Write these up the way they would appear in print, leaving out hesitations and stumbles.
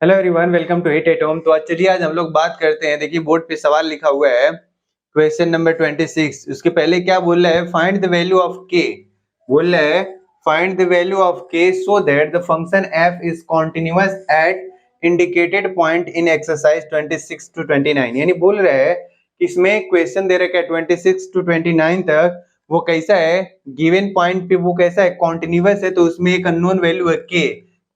Hello everyone, welcome to hit at home. तो आज चलिए आज हम लोग बात करते हैं। देखिए बोर्ड पे सवाल लिखा हुआ है क्वेश्चन नंबर 26। उसके पहले क्या बोल रहा है? फाइंड द वैल्यू ऑफ के। बोल रहा है find the value of k so that the function f is continuous at indicated point in exercise 26 to 29। यानी बोल रहा है कि इसमें क्वेश्चन दे रखा है 26 टू 29 तक, वो कैसा है, गिवन पॉइंट पे वो कैसा है, कॉन्टिन्यूअस है। तो उसमें एक अननोन वैल्यू है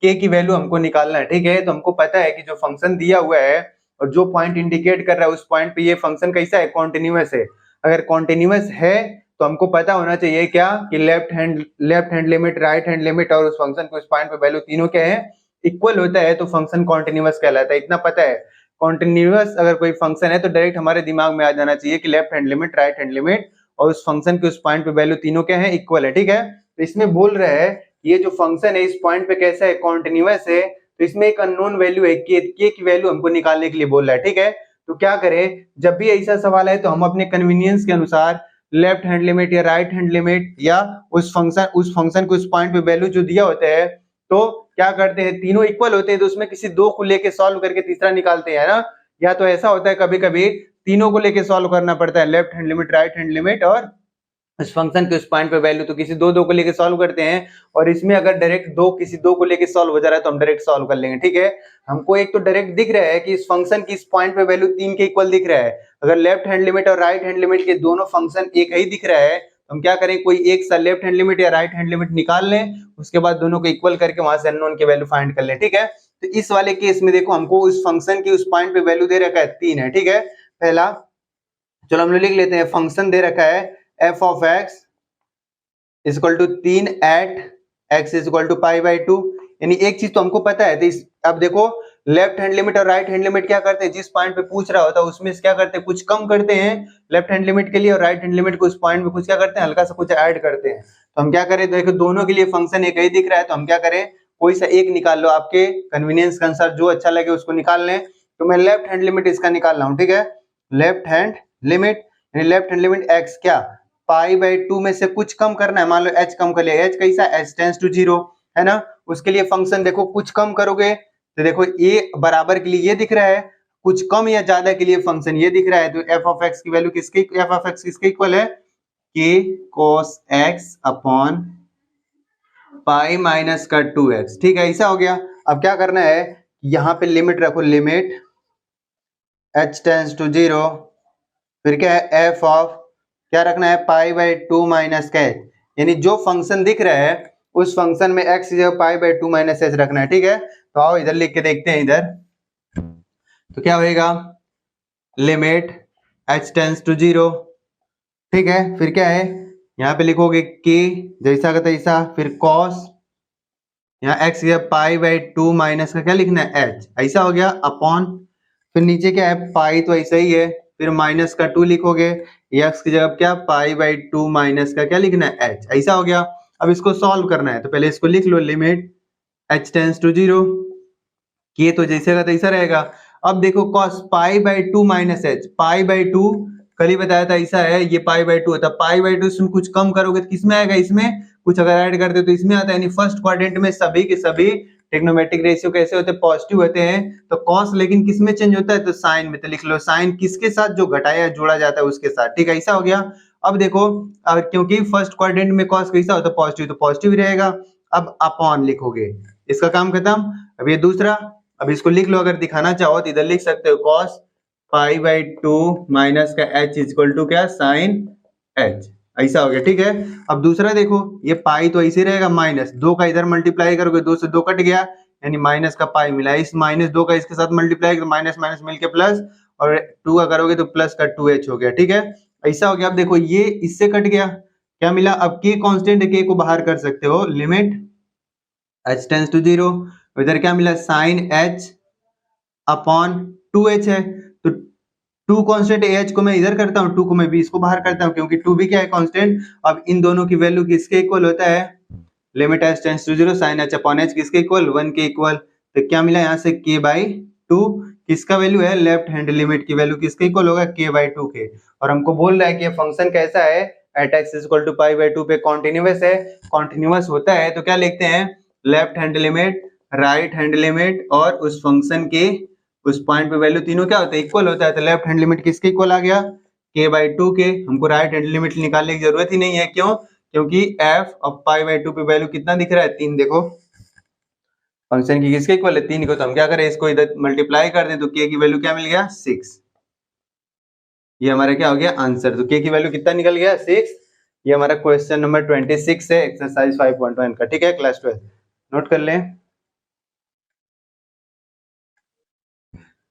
के की वैल्यू हमको निकालना है। ठीक है, तो हमको पता है कि जो फंक्शन दिया हुआ है और जो पॉइंट इंडिकेट कर रहा है उस पॉइंट पे ये फंक्शन कैसा है, कॉन्टिन्यूअस है। अगर कॉन्टिन्यूअस है तो हमको पता होना चाहिए क्या कि left hand limit, right hand limit और उस फंक्शन के उस पॉइंट पे वैल्यू तीनों क्या है, इक्वल होता है, तो फंक्शन कॉन्टिन्यूअस कहलाता है। इतना पता है। कॉन्टिन्यूअस अगर कोई फंक्शन है तो डायरेक्ट हमारे दिमाग में आ जाना चाहिए कि left hand limit, right hand limit और उस फंक्शन के उस पॉइंट पे वैल्यू तीनों क्या है, इक्वल है। ठीक है, तो इसमें बोल रहे हैं ये जो फंक्शन है इस पॉइंट पे कैसा है, कॉन्टिन्यूअस है। तो इसमें एक अननोन वैल्यू है के की वैल्यू हमको निकालने के लिए बोल रहा है। ठीक है, तो क्या करें, जब भी ऐसा सवाल है तो हम अपने कन्वीनियंस के अनुसार लेफ्ट हैंड लिमिट या राइट हैंड लिमिट या उस फंक्शन को उस पॉइंट पे वैल्यू जो दिया होता है, तो क्या करते हैं, तीनों इक्वल होते हैं तो उसमें किसी दो को लेके सॉल्व करके तीसरा निकालते हैं ना। या तो ऐसा होता है कभी कभी तीनों को लेके सॉल्व करना पड़ता है, left hand limit, right hand limit और इस फंक्शन के उस पॉइंट पे वैल्यू, तो किसी दो को लेके सॉल्व करते हैं। और इसमें अगर डायरेक्ट किसी दो को लेके सॉल्व हो जा रहा है तो हम डायरेक्ट सॉल्व कर लेंगे। ठीक है, हमको एक तो डायरेक्ट दिख रहा है कि इस फंक्शन की इस पॉइंट पे वैल्यू 3 के इक्वल दिख रहा है। अगर लेफ्ट हैंड लिमिट और राइट हैंड लिमिट के दोनों फंक्शन एक ही दिख रहा है तो हम क्या करें, कोई एक सा लेफ्ट हैंड लिमिट या राइट हैंड लिमिट निकाल लें, उसके बाद दोनों को इक्वल करके वहां से अननोन की वैल्यू फाइंड कर लें। ठीक है, तो इस वाले केस में देखो हमको उस फंक्शन की उस पॉइंट पे वैल्यू दे रखा है 3 है। ठीक है, पहला, चलो हम लोग लिख लेते हैं, फंक्शन दे रखा है f of x is equal to 3 at x is equal to pi by 2। यानी एक चीज तो हमको पता है, तो अब देखो लेफ्ट हैंड लिमिट और राइट हैंड लिमिट क्या करते हैं, जिस पॉइंट पे पूछ रहा होता है उसमें से क्या करते हैं, कुछ कम करते हैं लेफ्ट हैंड लिमिट के लिए, और राइट हैंड लिमिट को उस पॉइंट पे कुछ क्या करते हैं, हल्का सा कुछ ऐड करते हैं। तो हम क्या करें, देखो दोनों के लिए फंक्शन एक ही दिख रहा है तो हम क्या करें, कोई सा एक निकाल लो, आपके कन्वीनियंस के अनुसार जो अच्छा लगे उसको निकाल लें। तो मैं लेफ्ट हैंड लिमिट इसका निकाल रहा हूँ। ठीक है, लेफ्ट हैंड लिमिट यानी लेफ्ट हैंड लिमिट एक्स क्या, पाई बाई 2 में से कुछ कम करना है। मान लो h कम कर लिया, h कैसा, h टेंस टू 0 है ना। उसके लिए फंक्शन देखो कुछ कम करोगे तो देखो ये बराबर के लिए ये दिख रहा है, कुछ कम या ज्यादा के लिए फंक्शन ये दिख रहा है। तो f ऑफ x की वैल्यू किसके इक्वल है, k cos x upon pi minus का 2x। ठीक है, ऐसा हो गया। अब क्या करना है, यहाँ पे लिमिट रखो, लिमिट h टेंस टू 0, फिर क्या है f ऑफ क्या रखना है, पाई बाई 2 माइनस का h। यानी जो फंक्शन दिख रहा है उस फंक्शन में x की जगह पाई बाई 2 माइनस h रखना है। ठीक है, तो आओ इधर लिख के देखते हैं। इधर तो क्या होएगा, लिमिट h टेंस टू 0। ठीक है, फिर क्या है, यहाँ पे लिखोगे k जैसा का तैसा, फिर cos, यहाँ x की जगह पाई बाई 2 माइनस का क्या लिखना है, h। ऐसा हो गया, अपॉन, फिर नीचे क्या है, पाई तो ऐसा ही है, फिर माइनस का 2 लिखोगे, x की जगह क्या, पाई बाई 2 माइनस का क्या लिखना है, h। ऐसा हो गया। अब इसको सॉल्व करना है तो पहले इसको लिख लो, लिमिट h टेंस टू 0, ये तो जैसे का तैसा रहेगा। अब देखो cos pi by 2 minus h, pi by 2 कल ही बताया था ऐसा है, ये पाई बाई 2 होता है। पाई बाई 2 इसमें कुछ कम करोगे तो किसमें आएगा, इसमें कुछ अगर ऐड करते हो तो इसमें आता है। यानी फर्स्ट क्वाड्रेंट में सभी के सभी ट्रिग्नोमेट्रिक रेशियो कैसे होते हैं, पॉजिटिव होते हैं। तो cos लेकिन किस में चेंज होता है, तो साइन में। तो लिख लो साइन किसके साथ, जो घटाया जोड़ा जाता है उसके साथ। ठीक है, ऐसा हो गया। अब देखो, अब क्योंकि फर्स्ट क्वाड्रेंट में cos कैसा होता है, पॉजिटिव, तो पॉजिटिव ही रहेगा। अब अपॉन लिखोगे, इसका काम खत्म। अब ये दूसरा, अब इसको लिख लो, अगर दिखाना चाहो तो इधर लिख सकते हो, cos पाई बाई 2 माइनस का h इक्वल टू क्या, साइन h। ऐसा हो गया। ठीक है, अब दूसरा देखो, ये पाई तो ऐसे रहेगा, माइनस 2 का इधर मल्टीप्लाई करोगे, 2 से 2 कट गया, यानी माइनस का पाई मिला। इस माइनस 2 का इसके साथ मल्टीप्लाई तो माइनस माइनस मिलके प्लस, और 2 का करोगे तो प्लस का 2h हो गया। ठीक है, ऐसा हो गया। अब देखो ये इससे कट गया, क्या मिला, अब k कांस्टेंट है, k को बाहर कर सकते हो, लिमिट h टेंस टू 0, इधर क्या मिला, साइन h अपॉन 2h है। तो 2 कांस्टेंट h को मैं इधर करता हूँ, 2 को मैं भी इसको बाहर करता हूँ, क्योंकि 2 भी क्या है, कांस्टेंट। अब इन दोनों की वैल्यू किसके इक्वल होता है, limit h tends to 0, sine h upon h किसके इक्वल, 1 के इक्वल। तो क्या मिला यहाँ से, k बाई 2 किसका वैल्यू है, लेफ्ट हैंड लिमिट की वैल्यू किसके इक्वल होगा, k बाई 2 के। और हमको बोल रहा है कि ये फंक्शन कैसा है, at x equal to pi by 2 पे कॉन्टिन्यूअस है। कॉन्टिन्यूअस होता है तो क्या लिखते हैं, left hand limit, right hand limit और उस फंक्शन के उस पॉइंट पे वैल्यू तीनों क्या होता है, इक्वल होता है। तो लेफ्ट हैंड लिमिट किसके इक्वल आ गया, k/2 के। हमको राइट हैंड लिमिट निकालने की जरूरत ही नहीं है, क्यों, क्योंकि f ऑफ पाई/2 पे वैल्यू कितना दिख रहा है, 3। देखो फंक्शन की किसके इक्वल है, 3 को। तो हम क्या करें, इसको इधर मल्टीप्लाई कर दें तो k की वैल्यू क्या मिल गया, 6। ये हमारा क्या हो गया आंसर। तो k की वैल्यू कितना निकल गया, 6। ये हमारा क्वेश्चन नंबर 26 है एक्सरसाइज 5.1 का, ठीक है, क्लास 12 नोट कर लें।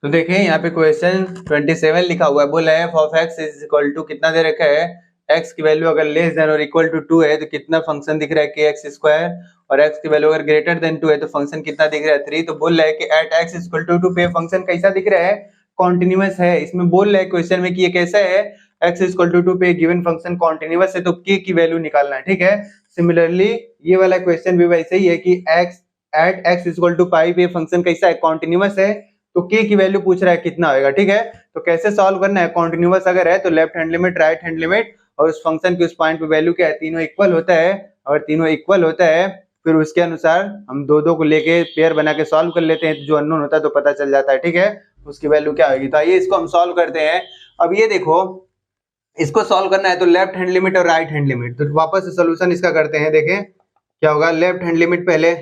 तो देखिए यहाँ पे क्वेश्चन 27 लिखा हुआ है, बोला है f of x is equal to कितना दे रखा है, x की वैल्यू अगर लेस देन और इक्वल टू 2 है तो कितना फंक्शन दिख रहा है kx², और x की वैल्यू अगर ग्रेटर देन 2 है तो फंक्शन कितना दिख रहा है 3। तो बोल रहा है कि एट x इक्वल टू 2 पे फंक्शन कैसा दिख रहा है, कॉन्टिन्यूअस है। इसमें बोल रहा है क्वेश्चन में कि ये कैसा है, x इक्वल टू 2 पे गिवन फंक्शन कॉन्टिन्यूअस है, तो k की वैल्यू निकालना है, ठीक है। सिमिलरली ये वाला क्वेश्चन भी वैसे ही है कि at x equal to pi पे फंक्शन कैसा है, कॉन्टिन्यूअस है, तो k की वैल्यू पूछ रहा है कितना होगा, ठीक है। तो कैसे सॉल्व करना है, कॉन्टिन्यूअस अगर है तो left hand limit right hand limit और उस फंक्शन के उस पॉइंट पे वैल्यू क्या है, तीनों इक्वल होता है। और तीनों इक्वल होता है फिर उसके अनुसार हम दो दो को लेके पेयर बना के सॉल्व कर लेते हैं, तो जो अननोन होता है तो पता चल जाता है, ठीक है, उसकी वैल्यू क्या होगी। तो आइए इसको हम सॉल्व करते हैं। अब ये देखो इसको सॉल्व करना है तो लेफ्ट हैंड लिमिट और राइट हैंड लिमिट, तो वापस से सोल्यूशन इसका करते हैं। देखें क्या होगा, लेफ्ट हैंड लिमिट पहले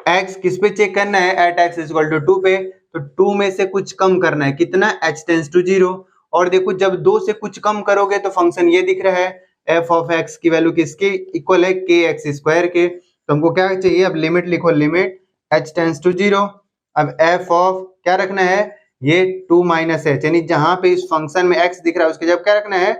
x किस पे चेक करना है, एट x इक्वल टू 2 पे, तो 2 में से कुछ कम करना है, कितना, h टेंस टू 0। और देखो जब 2 से कुछ कम करोगे तो फंक्शन ये दिख रहा है f ऑफ x की वैल्यू किसके इक्वल है, kx² के। तो हमको क्या चाहिए, अब लिमिट लिखो, लिमिट h टेंस टू 0। अब f ऑफ क्या रखना है, ये 2 माइनस h, यानी जहां पे इस फंक्शन में x दिख रहा है उसके जब क्या रखना है,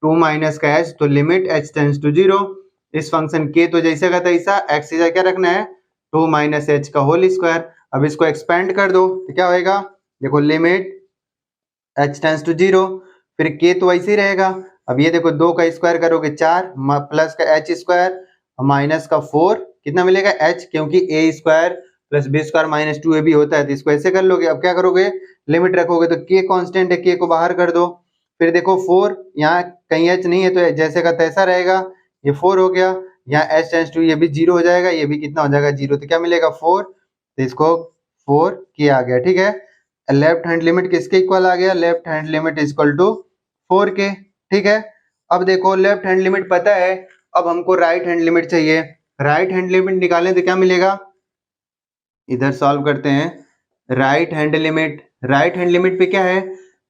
2 माइनस का h, तो लिमिट h टेंस टू 0। इस फंक्शन k तो जैसे का तैसा, x से क्या रखना है, 2 माइनस एच का होल स्क्वायर। अब इसको एक्सपेंड कर दो तो क्या होएगा, देखो लिमिट h टेंस टू 0, फिर k तो वैसे ही रहेगा। अब ये देखो 2 का स्क्वायर करोगे 4 प्लस का h² माइनस का 4, कितना मिलेगा h, क्योंकि a² plus b² minus 2ab होता है, तो इसको ऐसे कर लोगे। अब क्या करोगे, लिमिट रखोगे तो k कांस्टेंट है, k को बाहर कर दो। फिर देखो 4, यहाँ कहीं h नहीं है तो जैसे का तैसा रहेगा, ये 4 हो गया। यहाँ h टेंस टू ये भी 0 हो जाएगा, ये भी कितना हो जाएगा 0, तो क्या मिलेगा 4। तो इसको 4 k आ गया, ठीक है। लेफ्ट हैंड लिमिट किसके इक्वल आ गया, left hand limit equal to 4k, ठीक है। अब देखो लेफ्ट हैंड लिमिट पता है, अब हमको राइट हैंड लिमिट चाहिए। राइट हैंड लिमिट निकालें तो क्या मिलेगा, इधर सॉल्व करते हैं। राइट हैंड लिमिट पे क्या है,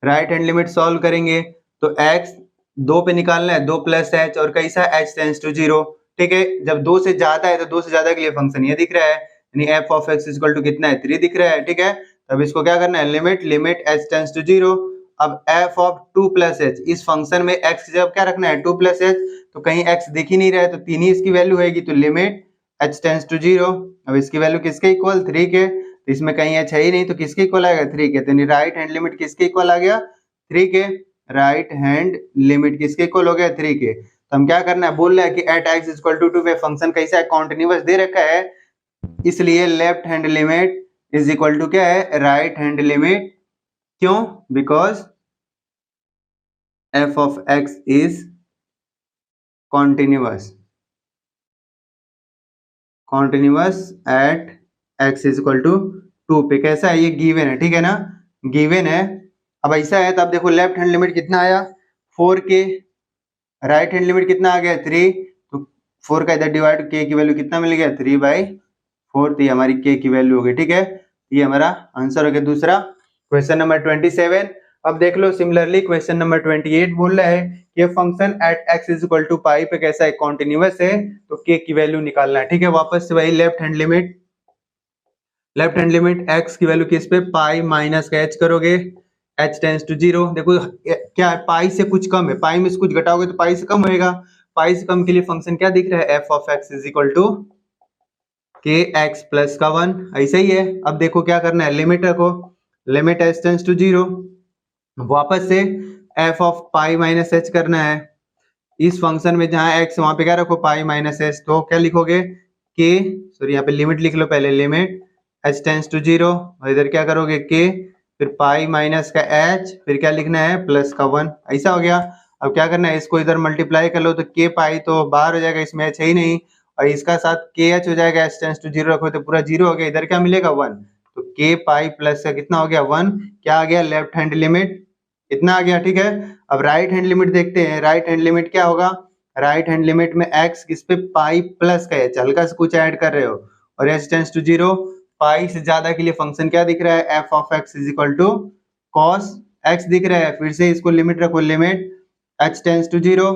राइट हैंड लिमिट सॉल्व करेंगे तो x 2 पे निकालना है, 2 प्लस h, और कैसा h टेंस टू 0, ठीक है। जब 2 से ज्यादा है तो 2 से ज्यादा के लिए फंक्शन ये दिख रहा है, यानी f of x equal to कितना है, 3 दिख रहा है, ठीक है। तब इसको क्या करना है, लिमिट h टेंस टू 0। अब f ऑफ 2 प्लस h, इस फंक्शन में x की जगह क्या रखना है, 2 प्लस h, तो कहीं x दिख ही नहीं रहा है तो 3 ही इसकी वैल्यू होगी, तो लिमिट h टेंस टू 0। अब इसकी वैल्यू किसके इक्वल, 3 के, तो इसमें कहीं h है ही नहीं तो किसके इक्वल आएगा, 3 के। तो राइट हैंड लिमिट किसके इक्वल आ गया, 3 के। राइट हैंड लिमिट किसके इक्वल हो गया, 3 के। तो हम क्या करना है, बोल रहा है कि एट x इक्वल टू 2 पे फंक्शन कैसा है, कॉन्टिन्यूअस दे रखा है, इसलिए left hand limit is equal to क्या है, राइट हैंड लिमिट। क्यों, because f of x is continuous at x is equal to 2 पे। कैसा है, ये गिवन है, ठीक है ना, गिवन है। अब ऐसा है तो अब देखो लेफ्ट हैंड लिमिट कितना आया, 4k, राइट हैंड लिमिट कितना आ गया, 3, तो 4 का इधर डिवाइड, k की वैल्यू कितना मिल गया, 3/4, तो ये हमारी k की वैल्यू हो गई, ठीक है। ये हमारा आंसर हो गया दूसरा, क्वेश्चन नंबर 27। अब देख लो सिमिलरली क्वेश्चन नंबर 28 बोल रहा है कि function at x is equal to pi पे कैसा है, कॉन्टिन्यूअस है, तो k की वैल्यू निकालना है, ठीक है। वापस से वही लेफ्ट हैंड लिमिट x की वैल्यू किस पे, पाई माइनस का h करोगे, h टेंस टू 0। देखो क्या है, पाई से कुछ कम है, पाई में से कुछ घटाओगे तो पाई से कम होएगा, पाई से कम के लिए फंक्शन क्या दिख रहा है, f of x is equal to kx plus का 1, ऐसा ही है। अब देखो क्या करना है, लिमिट रखो, लिमिट h टेंस टू 0। वापस से f of pi minus h करना है, इस फंक्शन में जहां x वहां पे क्या रखो, पाई माइनस h, तो क्या लिखोगे, k, सॉरी यहाँ पे लिमिट लिख लो पहले, लिमिट h टेंस टू 0, और इधर क्या करोगे k, फिर पाई माइनस का h, फिर क्या लिखना है, प्लस का 1, ऐसा हो गया। अब क्या करना है, इसको इधर मल्टीप्लाई कर लो तो k पाई तो बाहर हो जाएगा, इसमें h है ही नहीं, और इसका साथ के एच हो जाएगा, एच टेंस टू जीरो रखो तो पूरा जीरो हो गया, इधर क्या मिलेगा 1, तो के पाई प्लस का कितना हो गया 1, क्या आ गया लेफ्ट हैंड लिमिट इतना आ गया, ठीक है। अब राइट हैंड लिमिट देखते हैं, राइट हैंड लिमिट क्या होगा, राइट हैंड लिमिट में x किस पे पाई प्लस का एच, हल्का से कुछ ऐड कर रहे हो, और एच टेंस टू जीरो, पाई से ज्यादा के लिए फंक्शन क्या दिख रहा है, f of x is equal to cos x दिख रहा है। फिर से इसको लिमिट रखो, limit h tends to zero,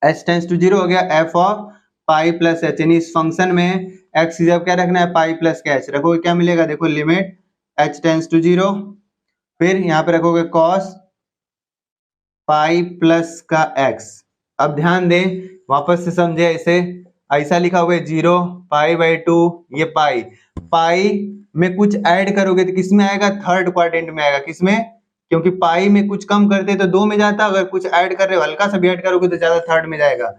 h tends to zero हो गया f of pi plus h, यानी इस फंक्शन में एक्स की जब क्या रखना है पाई प्लस का एच रखोगे, क्या मिलेगा देखो limit h tends to zero, फिर यहाँ पे रखोगे कॉस पाई प्लस का एक्स। अब ध्यान दें, वापस से समझे, इसे ऐसा लिखा हुआ है 0 पाई बाई 2, ये पाई, पाई में कुछ ऐड करोगे तो किसमें आएगा, थर्ड क्वाड्रेंट में आएगा, किसमें, क्योंकि पाई में कुछ कम करते तो 2 में जाता, अगर कुछ ऐड कर रहे हो हल्का सा भी ऐड करोगे तो ज्यादा थर्ड में जाएगा,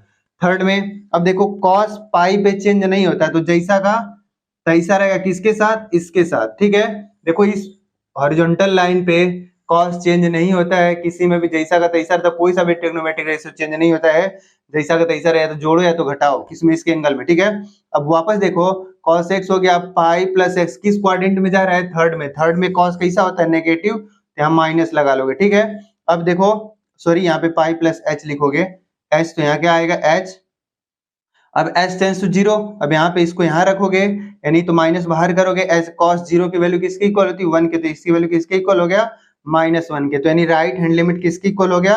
थर्ड में। अब देखो कॉस पाई पे चेंज नहीं होता, तो जैसा का तैसा रहेगा, किसके साथ, इसके साथ, ठीक है। देखो इस हॉरिजॉन्टल लाइन पे कॉस चेंज नहीं होता है किसी में भी, जैसा का तैसा, तो कोई सा भी ट्रिग्नोमेट्रिक रेशियो चेंज नहीं होता है, जैसा का तैसा रहे, तो जोड़ो या तो घटाओ, किसमें, इसके एंगल में, ठीक है। अब वापस देखो cos x हो गया पाई प्लस एक्स, किस क्वाड्रेंट में जा रहा है, थर्ड में, थर्ड में cos कैसा होता है नेगेटिव, तो यहाँ माइनस लगा लोगे, ठीक है। अब देखो सॉरी यहाँ पे पाई प्लस एच लिखोगे, एच तो यहाँ क्या आएगा एच, अब एच टेंस टू जीरो, अब यहाँ पे इसको यहाँ रखोगे, यानी तो माइनस बाहर करोगे, एच कॉस जीरो की वैल्यू किसकी इक्वल होती है 1 के, तो इसकी वैल्यू किसके इक्वल हो गया -1 के, तो यानी राइट हैंड लिमिट किसकी इक्वल हो गया,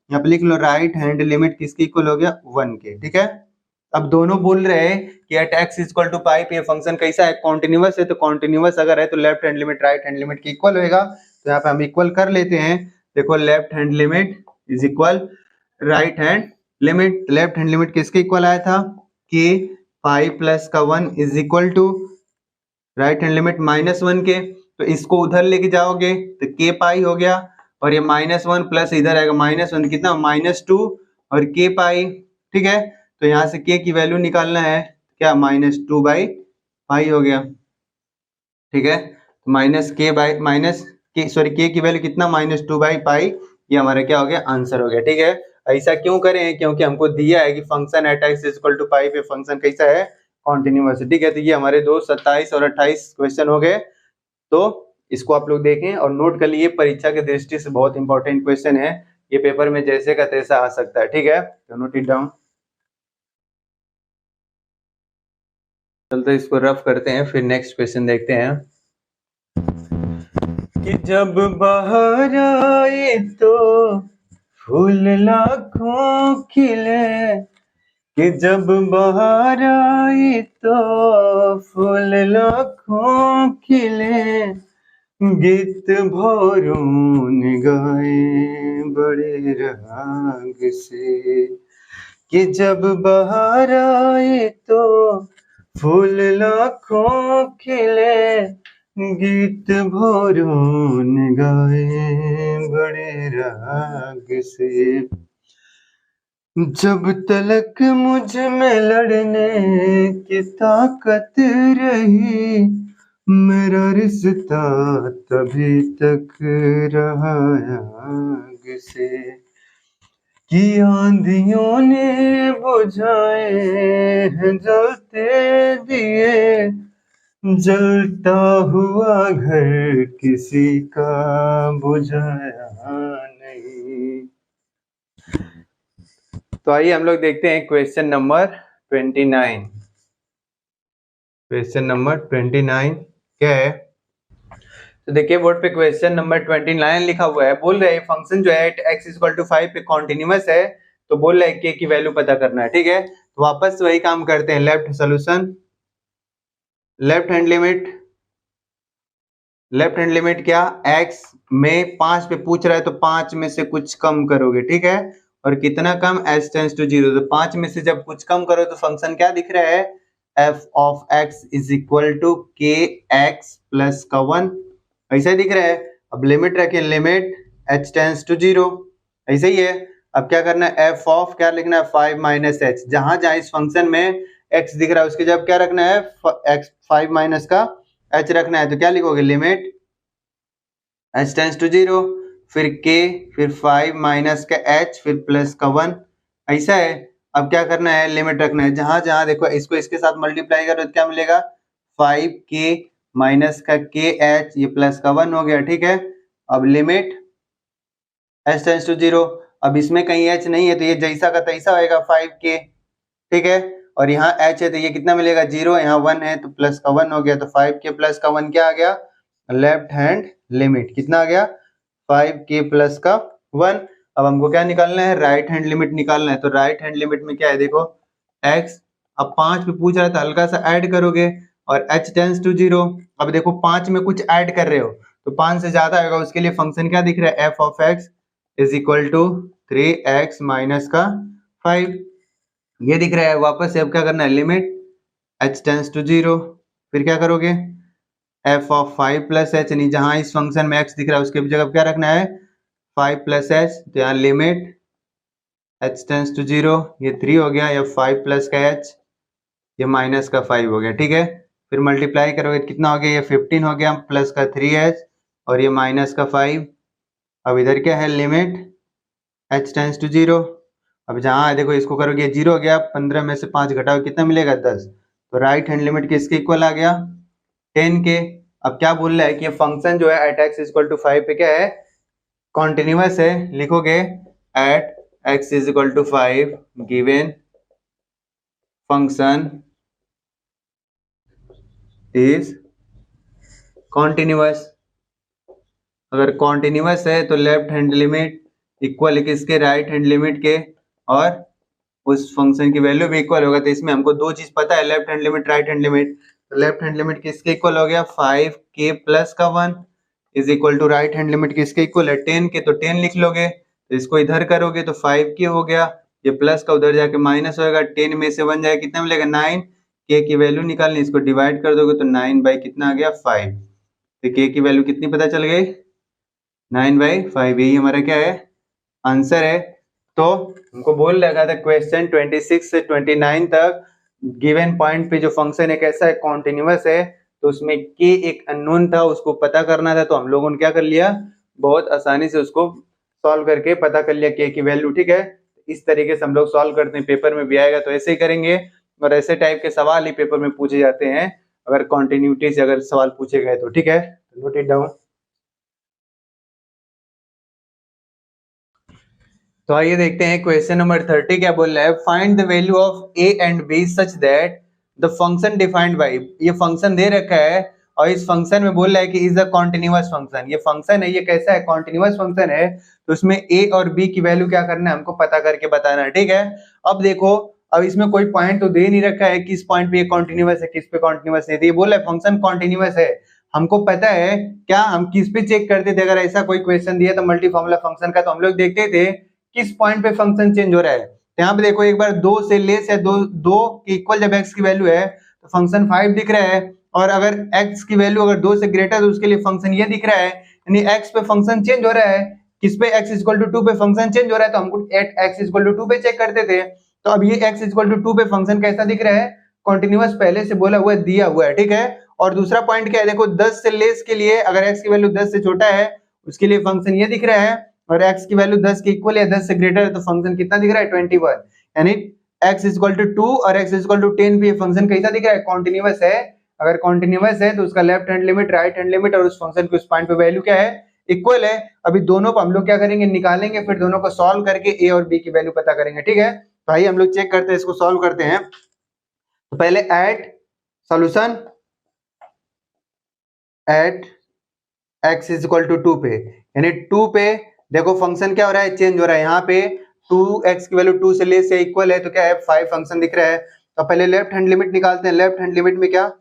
यहाँ पे लिख लो राइट हैंड लिमिट किसकी इक्वल हो गया 1 के, ठीक है। अब दोनों बोल रहे हैं कि eight x equal to pi पे फंक्शन कैसा है, कॉन्टिन्यूअस है, तो कॉन्टिन्यूअस अगर है तो left hand limit right hand limit की इक्वल होएगा, तो यहाँ पे हम इक्वल कर लेते हैं। देखो left hand limit is equal right hand limit, left hand limit किसके इक्वल आया था, के पाई प्लस का 1 is equal to right hand limit -1 के, तो इसको उधर लेके जाओगे तो के पाई हो गया, और ये -1 प्लस इधर आएगा -1 कितना -2 और के पाई, ठीक है। तो यहाँ से के की वैल्यू निकालना है, क्या -2 बाई पाई हो गया, ठीक है। तो माइनस के बाई माइनस के सॉरी के की वैल्यू कितना -2 बाई पाई, ये हमारा क्या हो गया आंसर हो गया, ठीक है। ऐसा क्यों करें, क्योंकि हमको दिया है कि function at x equal to pi पे फंक्शन कैसा है कॉन्टिन्यूअस, ठीक है। तो ये हमारे 2 27 और 28 क्वेश्चन हो गए, तो इसको आप लोग देखें और नोट कर लिए, परीक्षा की दृष्टि से बहुत इंपॉर्टेंट क्वेश्चन है, ये पेपर में जैसे का तैसा आ सकता है, ठीक है। तो नोट इट डाउन। चलते इसको रफ करते हैं, फिर नेक्स्ट क्वेश्चन देखते हैं। कि जब बाहर आए तो फूल लाखों खिले, कि जब बाहर आए तो फूल लाखों खिले, गीत भोरून गाए बड़े राग से, कि जब बाहर आए तो फूल लाखों खिले, गीत भोरून गाए बड़े राग से, जब तलक मुझ में लड़ने की ताकत रही, मेरा रिश्ता तभी तक रहा आग से, कि आंधियों ने बुझाए हैं जलते दिए, जलता हुआ घर किसी का बुझाया नहीं। तो आइए हम लोग देखते हैं क्वेश्चन नंबर 29। क्वेश्चन नंबर 29 क्या है, तो देखिए बोर्ड पे क्वेश्चन नंबर 29 लिखा हुआ है, बोल रहे हैं फंक्शन जो है x इक्वल टू 5 पे कॉन्टिन्यूअस है, तो बोल रहे हैं k की वैल्यू पता करना है, ठीक है। तो वापस वही काम करते हैं, left solution, left hand limit क्या, x में 5 पे पूछ रहा है तो 5 में से कुछ कम करोगे, ठीक है। और कितना कम, h टेंस टू 0, तो 5 में से जब कुछ कम करो तो फंक्शन क्या दिख रहा है, f of x is equal to k x plus का 1, ऐसा दिख रहा है। अब लिमिट रखें, लिमिट h टेंस टू 0, ऐसे ही है। अब क्या करना है, f ऑफ क्या लिखना है 5 माइनस h, जहां जहां इस फंक्शन में x दिख रहा है उसके जब क्या रखना है x 5 माइनस का h रखना है, तो क्या लिखोगे लिमिट h टेंस टू 0, फिर k, फिर 5 माइनस का h, फिर प्लस का 1, ऐसा है। अब क्या करना है, लिमिट रखना है। जहां जहां देखो इसको इसके साथ मल्टीप्लाई करो तो क्या मिलेगा, 5k माइनस का के एच, ये प्लस का 1 हो गया, ठीक है। अब लिमिट h टेंड्स टू 0, अब इसमें कहीं h नहीं है तो ये जैसा का तैसा होएगा 5k, ठीक है। और यहाँ h है तो ये कितना मिलेगा 0, यहाँ 1 है तो प्लस का 1 हो गया, तो 5k प्लस का 1 क्या आ गया, लेफ्ट हैंड लिमिट। कितना आ गया, 5k प्लस का 1। अब हमको क्या निकालना है, राइट हैंड लिमिट निकालना है। तो राइट हैंड लिमिट में क्या है, देखो x, अब 5 पे पूछ रहा था, हल्का सा ऐड करोगे और h टेंड्स टू 0। अब देखो 5 में कुछ ऐड कर रहे हो तो 5 से ज्यादा होगा, उसके लिए फंक्शन क्या दिख रहा है, f of x is equal to 3x minus का 5, ये दिख रहा है। वापस से अब क्या करना है, लिमिट h टेंड्स टू 0, फिर क्या करोगे, f ऑफ 5 प्लस एच, नहीं जहां इस फंक्शन में x दिख रहा है उसके जगह क्या रखना है, 5 प्लस एच, तो यहाँ लिमिट h टेंड्स टू 0, ये 3 हो गया, या 5 प्लस का h, ये माइनस का 5 हो गया, ठीक है। फिर मल्टीप्लाई करोगे कितना हो गया, ये 15 हो गया, प्लस का 3h और ये माइनस का 5। अब इधर क्या है, लिमिट h टेंड्स टू 0, अब जहां देखो इसको करोगे 0 हो गया, 15 में से 5 घटाओ कितना मिलेगा 10, तो राइट हैंड लिमिट किसके इक्वल आ गया, 10 के। अब क्या बोल रहा है कि ये फंक्शन जो है एट x इक्वल टू 5 पे क्या है, कॉन्टिन्यूअस है। लिखोगे at x is equal to 5 given function is continuous. अगर कॉन्टिन्यूअस है तो लेफ्ट हैंड लिमिट इक्वल है किसके, राइट हैंड लिमिट के, और उस फंक्शन की वैल्यू भी इक्वल होगा। तो इसमें हमको दो चीज पता है, left hand limit, right hand limit. तो लेफ्ट हैंड लिमिट किसके इक्वल हो गया, 5k प्लस का 1 is equal to right hand limit किसके इक्वल है, 10 के, तो 10 लिख लोगे। तो इसको इधर करोगे तो 5k हो गया, ये प्लस का उधर जाके माइनस होगा, 10 में से 1 जाएगा कितना मिलेगा 9, k की वैल्यू निकालनी, इसको डिवाइड कर दोगे तो 9 बाई कितना आ गया 5। तो k की वैल्यू कितनी पता चल गई, 9/5, यही हमारा क्या है, आंसर है। तो हमको बोल लगा था क्वेश्चन 26 से 29 तक गिवन पॉइंट पे जो फंक्शन है कैसा है, कॉन्टिन्यूअस है। तो उसमें के एक अननोन था, उसको पता करना था, तो हम लोगों ने क्या कर लिया, बहुत आसानी से उसको सॉल्व करके पता कर लिया के की वैल्यू, ठीक है। इस तरीके से हम लोग सॉल्व करते हैं, पेपर में भी आएगा तो ऐसे ही करेंगे, और ऐसे टाइप के सवाल ही पेपर में पूछे जाते हैं अगर कॉन्टिन्यूटी से अगर सवाल पूछे गए तो, ठीक है। Note it down. तो आइए देखते हैं क्वेश्चन नंबर 30 क्या बोल रहा है, find the value of a and b such that the function defined bye, ये फंक्शन दे रखा है और इस फंक्शन में बोल रहा है कि इज अ कॉन्टिन्यूअस फंक्शन। ये फंक्शन है, ये कैसा है, कॉन्टिन्यूअस फंक्शन है। तो उसमें a और b की वैल्यू क्या करना है, हमको पता करके बताना है, ठीक है। अब देखो, अब इसमें कोई पॉइंट तो दे नहीं रखा है किस पॉइंट पे ये कॉन्टिन्यूअस है, किस पे कॉन्टिन्यूअस नहीं, तो ये बोल रहा है फंक्शन कॉन्टिन्यूअस है। हमको पता है क्या, हम किस पे चेक करते थे, अगर ऐसा कोई क्वेश्चन दिया तो मल्टी फॉर्मूला फंक्शन का, तो हम लोग देखते थे किस पॉइंट पे फंक्शन चेंज हो रहा है। तो यहाँ पे देखो एक बार 2 से लेस है, 2 के इक्वल जब x की वैल्यू है तो फंक्शन 5 दिख रहा है, और अगर x की वैल्यू अगर 2 से ग्रेटर है तो उसके लिए फंक्शन ये दिख रहा है, यानी x पे फंक्शन चेंज हो रहा है। किस पे, x इक्वल टू 2 पे फंक्शन चेंज हो रहा है, तो हमको एट x इक्वल टू 2 पे चेक करते थे। तो अब ये x इक्वल टू 2 पे फंक्शन कैसा दिख रहा है, कॉन्टिन्यूअस पहले से बोला हुआ दिया हुआ है, ठीक है। और दूसरा पॉइंट क्या है, देखो 10 से लेस के लिए अगर x की वैल्यू 10 से छोटा है उसके लिए फंक्शन ये दिख रहा है, और x की वैल्यू 10 के इक्वल या 10 से ग्रेटर है तो फंक्शन कितना दिख रहा है 21, यानी x इक्वल टू 2 और x इक्वल टू 10 पे फंक्शन कैसा दिख रहा है, कॉन्टिन्यूअस है। अगर कॉन्टिन्यूअस है तो उसका left hand limit, right hand limit और उस फंक्शन के उस पॉइंट पे वैल्यू क्या है, इक्वल है। अभी दोनों को हम लोग क्या करेंगे, निकालेंगे, फिर दोनों को सॉल्व करके a और b की वैल्यू पता करेंगे, ठीक है। तो आइए हम लोग चेक करते हैं, इसको सॉल्व करते हैं। तो पहले at solution at x is equal to 2 पे, यानी 2 पे देखो फंक्शन क्या हो रहा है, चेंज हो रहा है। यहाँ पे 2x की वैल्यू 2 से लेस से इक्वल है तो क्या है 5 फंक्शन दिख रहा है। तो पहले लेफ्ट हैंड लिमिट निकालते हैं। लेफ्ट हैंड लिमिट में क्या,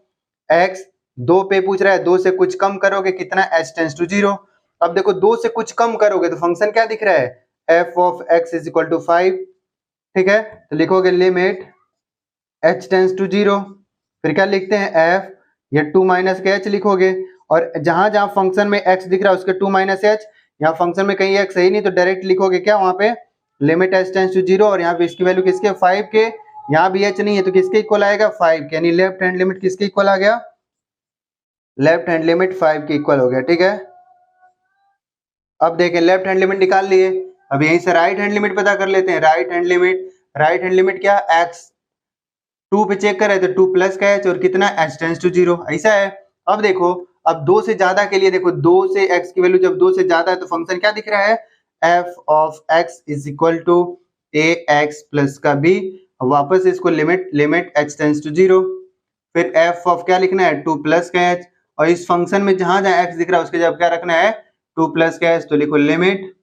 x 2 पे पूछ रहा है, 2 से कुछ कम करोगे कितना, h टेंड्स टू 0। अब देखो 2 से कुछ कम करोगे तो फंक्शन क्या दिख रहा है, f of x is equal to 5, ठीक है। तो लिखोगे लिमिट h टेंड्स टू 0, फिर क्या लिखते हैं f, ये 2 माइनस के h लिखोगे, और जहां जहां फंक्शन में x दिख रहा है उसके 2 माइनस h, यहाँ फंक्शन में कहीं x है ही नहीं तो डायरेक्ट लिखोगे क्या वहां पे, लिमिट h टेंड्स टू 0, और यहाँ पे इसकी वैल्यू किसके 5 के, यहाँ भी h नहीं है तो किसके इक्वल आएगा 5 के, यानी लेफ्ट हैंड लिमिट किसके इक्वल आ गया, लेफ्ट हैंड लिमिट 5 के इक्वल हो गया, ठीक है। अब देखें लेफ्ट हैंड लिमिट निकाल लिए, अब यहीं से राइट हैंड लिमिट पता कर लेते हैं। Right hand limit, right hand limit क्या, x 2 पे चेक कर रहे हैं तो 2 प्लस का h और कितना h टेंड्स टू 0, ऐसा है। अब देखो, अब 2 से ज्यादा के लिए देखो, 2 से x की वैल्यू जब 2 से ज्यादा है तो फंक्शन क्या दिख रहा है, f of x is equal to ax plus का b, वापस इसको लिमिट h टेंड्स टू 0, फिर f ऑफ क्या लिखना है 2 प्लस का h, और इस फंक्शन में जहां जहां x दिख रहा है उसके जब क्या रखना है 2 प्लस का h, तो लिखो लिमिट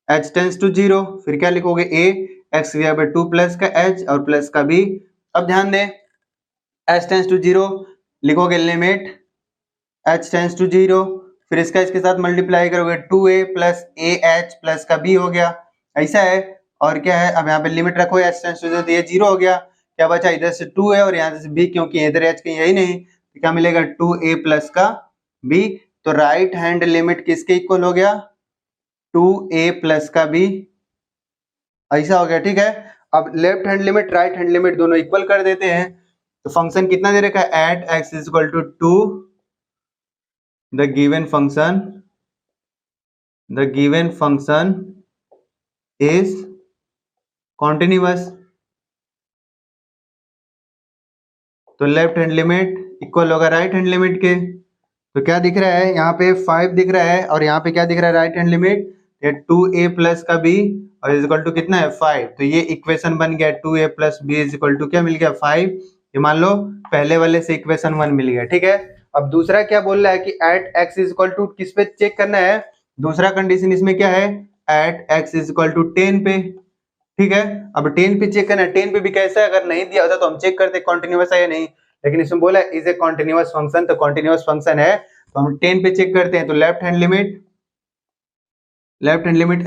h टेंड्स टू 0, फिर क्या लिखोगे a x यहाँ पे 2 प्लस का h और प्लस का b। अब ध्यान दें, h टेंड्स टू 0 लिखोगे लिमिट h टेंड्स टू 0, फिर इसका इसके साथ मल्टीप्लाई करोगे 2a प्लस ah प्लस का b हो गया, ऐसा है। और क्या है, अब यहाँ पे लिमिट रखो h टेंड्स टू 0, तो ये 0 हो गया, क्या बचा इधर से 2 है और यहाँ से b, क्योंकि इधर h कहीं यही नहीं, तो क्या मिलेगा 2a प्लस का b। तो राइट हैंड लिमिट किसके इक्वल हो गया, 2a प्लस का b, ऐसा हो गया, ठीक है। अब left hand limit right hand limit दोनों इक्वल कर देते हैं, तो फंक्शन कितना दे रखा है, at x is equal to 2, the given function is continuous. तो लेफ्ट हैंड लिमिट इक्वल होगा राइट हैंड लिमिट के, तो क्या दिख रहा है यहाँ पे 5 दिख रहा है, और यहाँ पे क्या दिख रहा है राइट हैंड लिमिट, ये 2a प्लस का b और इज इक्वल टू कितना है 5, तो ये इक्वेशन बन गया 2a plus b is equal to क्या मिल गया 5, ये मान लो पहले वाले से इक्वेशन 1 मिल गया, ठीक है। अब दूसरा क्या बोल रहा है कि at x is equal to किस पे चेक करना है, दूसरा कंडीशन इसमें क्या है, at x is equal to 10 पे, ठीक है। अब 10 पे चेक करना है, 10 पे भी कैसा है, अगर नहीं दिया होता तो हम चेक करते कॉन्टिन्यूअस है या नहीं, लेकिन इसमें बोला इज ए कॉन्टिन्यूअस फंक्शन, तो कॉन्टिन्यूअस फंक्शन है, तो हम 10 पे चेक करते हैं, तो left hand limit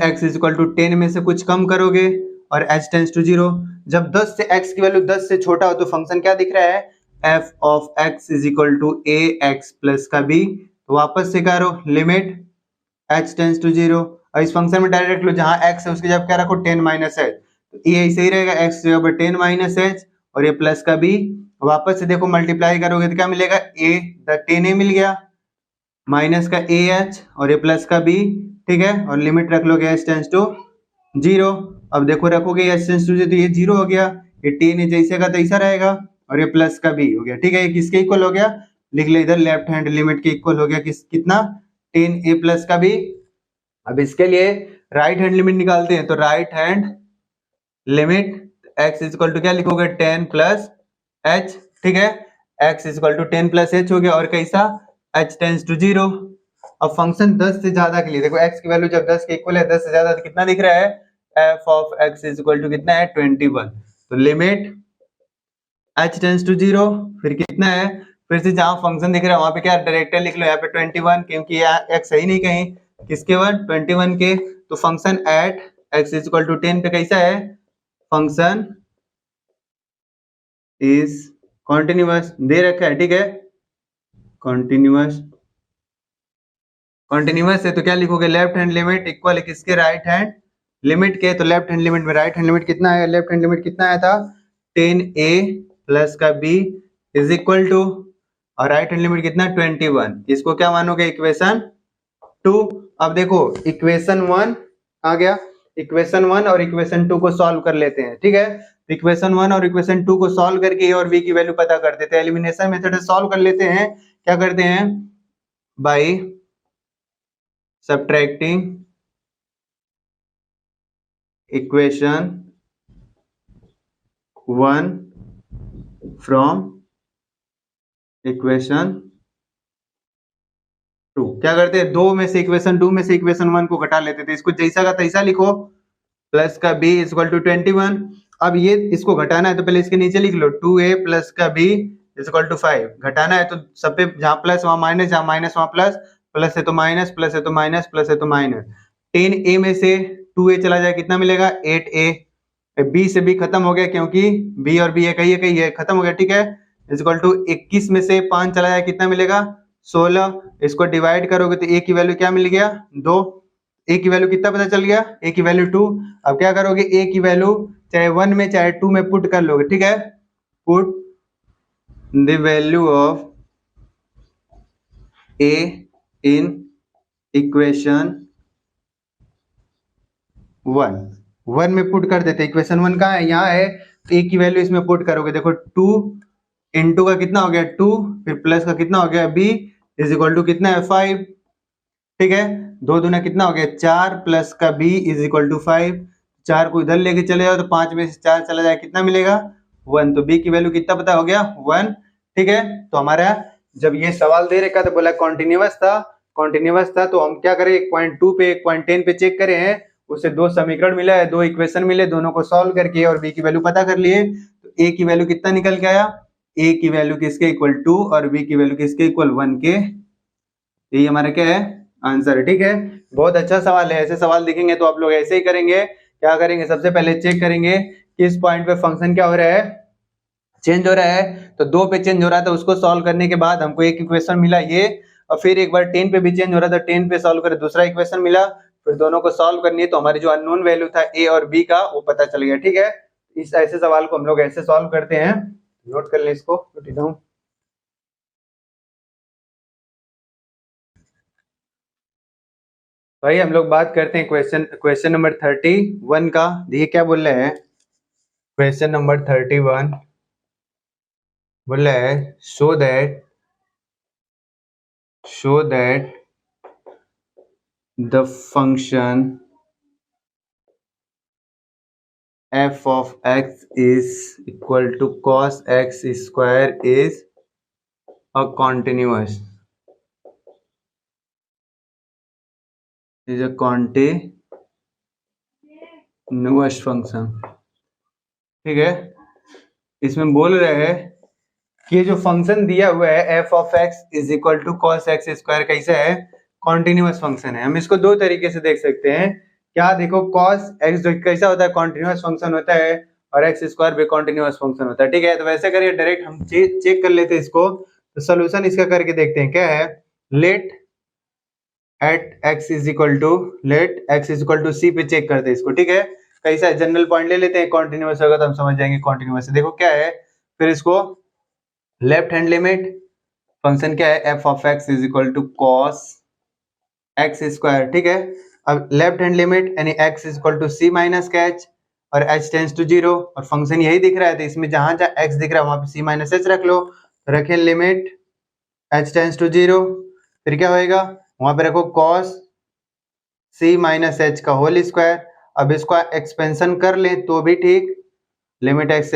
x is equal to 10 में से कुछ कम करोगे और h टेंड्स टू 0, जब 10 से x की वैल्यू 10 से छोटा हो तो फंक्शन क्या दिख रहा है, f of x is equal to ax plus का b, तो वापस से करो लिमिट h टेंड्स टू 0, और इस फंक्शन में डायरेक्ट लो जहां x है उसके जब क्या रखो 10 माइनस h, तो ये ऐसे ही रहेगा, x जगह पर 10 माइनस h और ये प्लस का b, वापस से देखो मल्टीप्लाई करोगे तो क्या मिलेगा, a द 10a मिल गया माइनस का ah और ये प्लस का b, ठीक है, और लिमिट रख लोगे h टेंड्स टू 0, अब देखो रखोगे h टेंड्स टू 0 तो ये 0 हो गया, ये 10 जैसे का तैसा रहेगा और ये प्लस का b हो गया, ठीक है, ये किसके इक्वल हो गया, लिख ले इधर लेफ्ट हैंड लिमिट के इक्वल हो गया, कितना 10a प्लस का b। अब इसके लिए राइट हैंड लिमिट निकालते हैं, तो right hand limit x is equal to क्या लिखोगे 10 प्लस h, ठीक है, x is equal to 10 plus h हो गया, और कैसा h टेंड्स टू 0। अब फंक्शन 10 से ज्यादा के लिए देखो, x की वैल्यू जब 10 के इक्वल है, 10 से ज्यादा तो कितना दिख रहा है, f of x is equal to कितना है 21, तो लिमिट h टेंड्स टू 0, फिर कितना है, फिर से जहां फंक्शन दिख रहा है वहां पे क्या डायरेक्टर लिख लो यहाँ पे 21, क्योंकि यहाँ x है ही नहीं कहीं, किसके 21 के, तो function at x is equal to 10 पे कैसा है, फंक्शन इज कॉन्टिन्यूअस दे रखा है, ठीक है, कॉन्टिन्यूअस है, तो क्या लिखोगे लेफ्ट हैंड लिमिट इक्वल है किसके, राइट हैंड लिमिट के, तो लेफ्ट हैंड लिमिट में राइट हैंड लिमिट कितना है, लेफ्ट हैंड लिमिट कितना आया था 10a प्लस का b इज इक्वल टू, और राइट हैंड लिमिट कितना 21, इसको क्या मानोगे इक्वेशन 2। अब देखो इक्वेशन 1 आ गया, इक्वेशन 1 और इक्वेशन 2 को सॉल्व कर लेते हैं, ठीक है, इक्वेशन 1 और इक्वेशन 2 को सॉल्व करके a और b की वैल्यू पता कर देते हैं, एलिमिनेशन मेथड से सॉल्व कर लेते हैं, क्या करते हैं, bye subtracting equation 1 from equation 2, क्या करते हैं, दो में से इक्वेशन 2 में से इक्वेशन 1 को घटा लेते थे, इसको जैसा का तैसा लिखो, प्लस का b इज इक्वल टू 21, अब ये इसको घटाना है तो पहले इसके नीचे लिख लो 2a प्लस का b इज इक्वल टू 5, घटाना है तो सब पे जहां प्लस वहां माइनस, जहां माइनस वहां प्लस, प्लस है तो माइनस, प्लस है तो माइनस, प्लस है तो माइनस, 10a में से 2a चला जाए कितना मिलेगा 8a, b से b खत्म हो गया क्योंकि b और b एक ही है, खत्म हो गया, ठीक है, इज इक्वल टू 21 में से 5 चला जाए कितना मिलेगा 16, इसको डिवाइड करोगे तो a की वैल्यू क्या मिल गया 2, a की वैल्यू कितना पता चल गया, a की वैल्यू 2, अब क्या करोगे a की वैल्यू चाहे 1 में चाहे 2 में पुट कर लोगे, ठीक है, put the value of a in equation 1, 1 में पुट कर देते हैं। इक्वेशन 1 कहाँ है, यहाँ है, तो ए की वैल्यू इसमें पुट करोगे। देखो 2 इंटू का कितना हो गया 2, फिर प्लस का कितना हो गया बी इज इक्वल टू कितना है 5, ठीक है। 2 दूना कितना हो गया 4, प्लस का बी इज इक्वल टू 5। 4 को इधर लेके चले जाओ तो 5 में से 4 चला जाए कितना मिलेगा 1, तो बी की वैल्यू कितना पता हो गया 1, ठीक है। तो हमारा जब ये सवाल दे रखा था बोला कॉन्टिन्यूअस था, तो हम क्या करें 1.2 पे 1.10 पे चेक करे हैं, उससे 2 समीकरण मिला है, 2 इक्वेशन मिले, दोनों को सॉल्व करके और बी की वैल्यू पता कर लिए। तो ए की वैल्यू कितना निकल के आया, ए की वैल्यू किसके इक्वल 2 और बी की वैल्यू किसके इक्वल 1 के। यही हमारा क्या है आंसर है, ठीक है। बहुत अच्छा सवाल है, ऐसे सवाल दिखेंगे तो आप लोग ऐसे ही करेंगे। क्या करेंगे, सबसे पहले चेक करेंगे किस पॉइंट पे फंक्शन क्या हो रहा है, चेंज हो रहा है। तो 2 पे चेंज हो रहा था, उसको सॉल्व करने के बाद हमको एक इक्वेशन मिला ये, और फिर एक बार 10 पे भी चेंज हो रहा था, 10 पे सॉल्व करे दूसरा इक्वेशन मिला, फिर दोनों को सॉल्व करनी है, तो हमारी जो अननोन वैल्यू था ए और बी का वो पता चल गया, ठीक है। इस ऐसे सवाल को हम लोग ऐसे सॉल्व करते हैं, नोट कर ले इसको, नोट डाउन। भाई हम लोग बात करते हैं क्वेश्चन नंबर 31 का। देखिए क्या बोल रहे हैं, क्वेश्चन नंबर 31 बोल रहा है show that the function f of x is equal to cos x square is a continuous function, ठीक है। इसमें बोल रहे हैं कि ये जो फंक्शन दिया हुआ है f of x is equal to cos x square कैसा है, कॉन्टिन्यूअस फंक्शन है। हम इसको दो तरीके से देख सकते हैं। क्या देखो cos x जो कैसा होता है कॉन्टिन्यूअस फंक्शन होता है, और एक्स स्क्वायर भी कॉन्टिन्यूअस फंक्शन होता है, ठीक है। तो वैसे करिए डायरेक्ट हम चेक कर लेते हैं इसको। तो सोल्यूशन इसका करके देखते हैं क्या है, let x is equal to c पे चेक करते हैं इसको, ठीक है। कैसा है, जनरल पॉइंट ले लेते हैं, कॉन्टिन्यूअस होगा तो हम समझ जाएंगे कॉन्टिन्यूअस है। देखो क्या है, फिर इसको लेफ्ट हैंड लिमिट, फंक्शन क्या है f of x is equal to cos x square, ठीक है। अब लेफ्ट हैंड लिमिट यानी x is equal to c minus का h, और h टेंस टू 0, और फंक्शन यही दिख रहा है, तो इसमें जहां जहां x दिख रहा है वहां पे c माइनस h रख लो। तो रखें लिमिट h टेंस टू 0, फिर क्या होएगा, वहां पे रखो cos c माइनस h का होल स्क्वायर। अब इसको एक्सपेंशन कर ले तो भी ठीक, limit h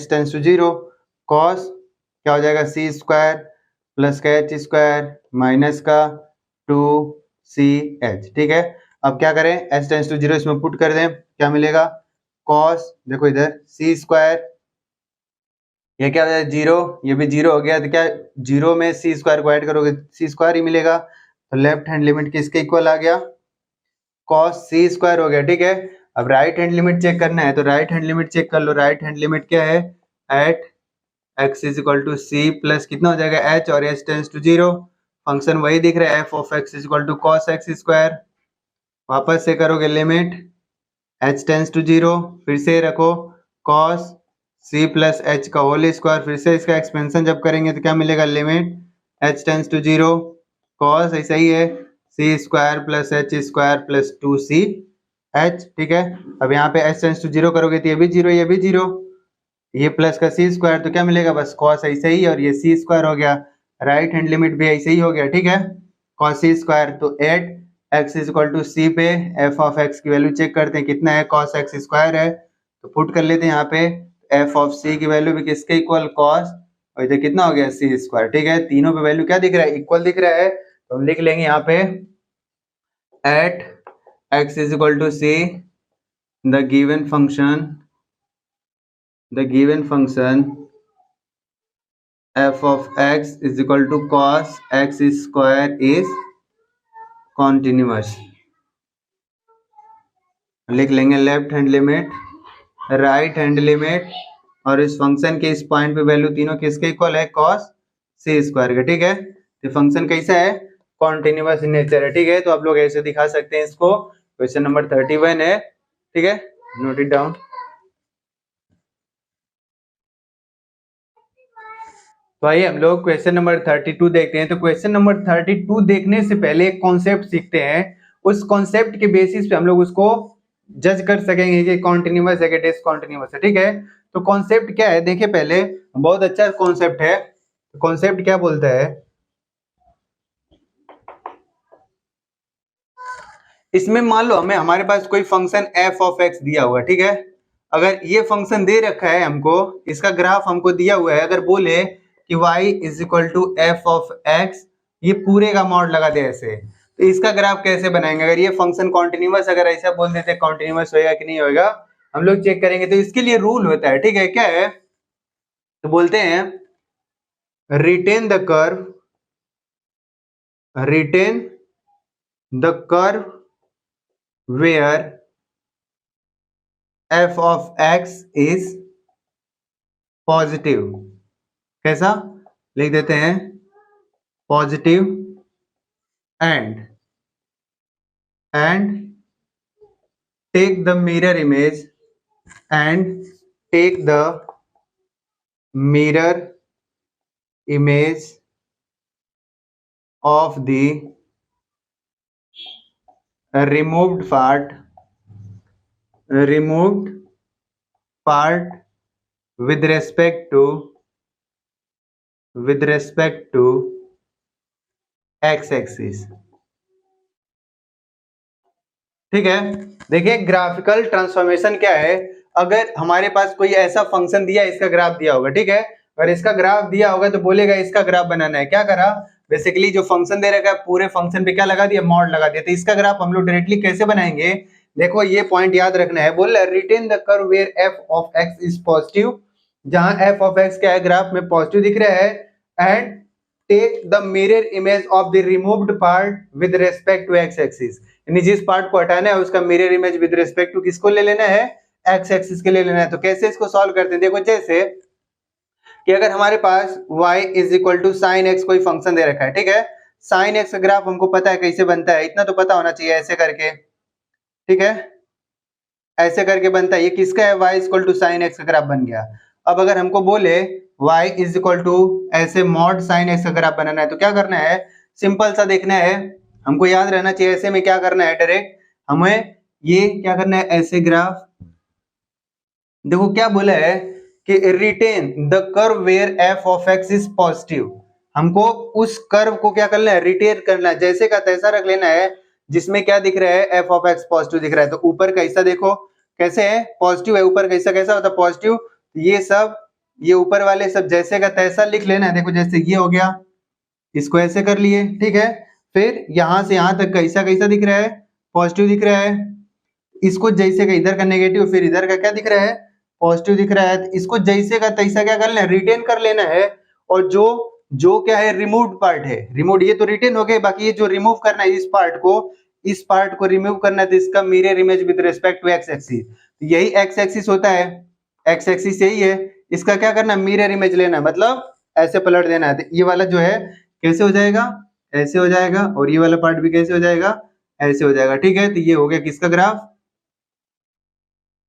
tends to 0, cos क्या हो जाएगा c स्क्वायर प्लस का h स्क्वायर माइनस का 2ch, ठीक है। अब क्या करें, h टेंस टू 0 इसमें पुट कर दें, क्या मिलेगा cos, देखो इधर c स्क्वायर, ये क्या हो जाएगा 0, ये भी 0 हो गया, तो क्या 0 में c स्क्वायर को ऐड करोगे c स्क्वायर ही मिलेगा। तो लेफ्ट हैंड लिमिट किसके इक्वल आ गया, cos c स्क्वायर हो गया, ठीक है। अब राइट हैंड लिमिट चेक करना है, तो राइट हैंड लिमिट चेक कर लो। राइट हैंड लिमिट क्या है, at x is equal to c plus कितना हो जाएगा h, और h टेंस टू 0, फंक्शन वही दिख रहा है f of x is equal to cos x square. वापस से करोगे लिमिट h टेंस टू 0, फिर से रखो cos c प्लस h का होल स्क्वायर, फिर से इसका एक्सपेंशन जब करेंगे तो क्या मिलेगा, limit h tends to 0 cos, ऐसा ही है c square plus h square plus 2ch, ठीक है। अब यहाँ पे h टेंस टू 0 करोगे तो ये भी 0, ये भी 0, ये प्लस का c स्क्वायर, तो क्या मिलेगा बस cos ऐसे ही, और ये c स्क्वायर हो गया। राइट हैंड लिमिट भी ऐसे ही हो गया, ठीक है, cos c स्क्वायर। तो at x is equal to c पे f ऑफ x की वैल्यू चेक करते हैं कितना है, cos x स्क्वायर है, तो पुट कर लेते हैं यहाँ पे f ऑफ c की वैल्यू भी किसके इक्वल cos, और इधर कितना हो गया c स्क्वायर, ठीक है। तीनों पे वैल्यू क्या दिख रहा है, इक्वल दिख रहा है, तो हम लिख लेंगे यहाँ पे at x is equal to c the given function f of x is equal to cos x square is continuous। लिख लेंगे left hand limit, right hand limit, और इस फंक्शन के इस पॉइंट पे वैल्यू तीनों किसके इक्वल है, cos c स्क्वायर का, ठीक है। तो फंक्शन कैसा है, कॉन्टिन्यूअस इन नेचर है, ठीक है। तो आप लोग ऐसे दिखा सकते हैं इसको। क्वेश्चन नंबर 31 है, ठीक है, नोट इट डाउन। तो आइए हम लोग क्वेश्चन नंबर 32 देखते हैं। तो क्वेश्चन नंबर 32 देखने से पहले एक कॉन्सेप्ट सीखते हैं, उस कॉन्सेप्ट के बेसिस पे हम लोग उसको जज कर सकेंगे कि कॉन्टिन्यूअस है कि डिसकॉन्टिन्यूअस है। ठीक है, तो कॉन्सेप्ट क्या है देखिए, पहले बहुत अच्छा कॉन्सेप्ट है। कॉन्सेप्ट क्या बोलता है, इसमें मान लो हमें हमारे पास कोई फंक्शन एफ ऑफ एक्स दिया हुआ है। ठीक है, अगर ये फंक्शन दे रखा है हमको, इसका ग्राफ हमको दिया हुआ है, अगर बोले कि y is equal to f of x, ये पूरे का मॉड लगा दे ऐसे, तो इसका ग्राफ कैसे बनाएंगे? अगर ये फंक्शन कॉन्टिन्यूअस, अगर ऐसा बोल देते कॉन्टिन्यूअस होएगा कि नहीं होएगा, हम लोग चेक करेंगे। तो इसके लिए रूल होता है। ठीक है, क्या है, तो बोलते हैं retain the curve, retain the curve where f of x is positive. कैसा लिख देते हैं, positive and take the mirror image and take the mirror image of the removed part with respect to x axis। ठीक है, देखिए graphical transformation क्या है, अगर हमारे पास कोई ऐसा फंक्शन दिया, इसका ग्राफ दिया होगा। ठीक है, अगर इसका ग्राफ दिया होगा तो बोलेगा इसका ग्राफ बनाना है। क्या करा, बेसिकली जो फंक्शन दे रखा है पूरे फंक्शन पे क्या लगा दिया, मॉड लगा दिया। तो इसका ग्राफ हम लोग डायरेक्टली कैसे बनाएंगे, देखो ये पॉइंट याद रखना है। बोल रहा है retain the curve where f of x is positive, जहां एफ ऑफ एक्स क्या है, ग्राफ में पॉजिटिव दिख रहा है, and take the mirror image of the removed part with respect to x axis, यानी जिस पार्ट को हटाना है उसका mirror image with respect to किसको ले लेना है, एक्स एक्सिस के ले लेना है। तो कैसे इसको सॉल्व करते हैं, देखो जैसे कि अगर हमारे पास y is equal to sine x कोई फंक्शन दे रखा है। ठीक है, साइन एक्स का ग्राफ हमको पता है कैसे बनता है, इतना तो पता होना चाहिए, ऐसे करके। ठीक है, ऐसे करके बनता है, ये किसका है, y equal to sine x का ग्राफ बन गया। अब अगर हमको बोले y इज इक्वल टू ऐसे मॉड साइन एक्स का ग्राफ बनाना है, तो क्या करना है, सिंपल सा देखना है, हमको याद रहना चाहिए ऐसे में क्या करना है, डायरेक्ट हमें ये क्या करना है, ऐसे ग्राफ। देखो क्या बोला है कि retain the curve where f of x is positive, हमको उस कर्व को क्या करना है, रिटेन करना है, जैसे का तैसा रख लेना है, जिसमें क्या दिख रहा है, एफ ऑफ एक्स पॉजिटिव दिख रहा है। तो ऊपर कैसा देखो कैसे है, पॉजिटिव है, ऊपर कैसा कैसा होता है, पॉजिटिव। ये सब, ये ऊपर वाले सब जैसे का तैसा लिख लेना है। देखो जैसे ये हो गया, इसको ऐसे कर लिए। ठीक है, फिर यहां से यहां तक कैसा कैसा दिख रहा है, पॉजिटिव दिख रहा है। इसको जैसे का इधर का नेगेटिव, फिर इधर का क्या दिख रहा है, पॉजिटिव दिख रहा है। इसको जैसे का तैसा क्या कर लेना है, रिटेन कर लेना है। और जो जो क्या है, रिमूव्ड पार्ट है, रिमूव, ये तो रिटेन हो गए, बाकी ये जो रिमूव करना है इस पार्ट को रिमूव करना है, तो इसका mirror image with respect to x axis, यही एक्स एक्सिस होता है, एक्स एक्सिस यही है, इसका क्या करना है, मिरर इमेज लेना है, मतलब ऐसे पलट देना है। तो ये वाला जो है कैसे हो जाएगा, ऐसे हो जाएगा, और ये वाला पार्ट भी कैसे हो जाएगा, ऐसे हो जाएगा। ठीक है, तो ये हो गया किसका ग्राफ,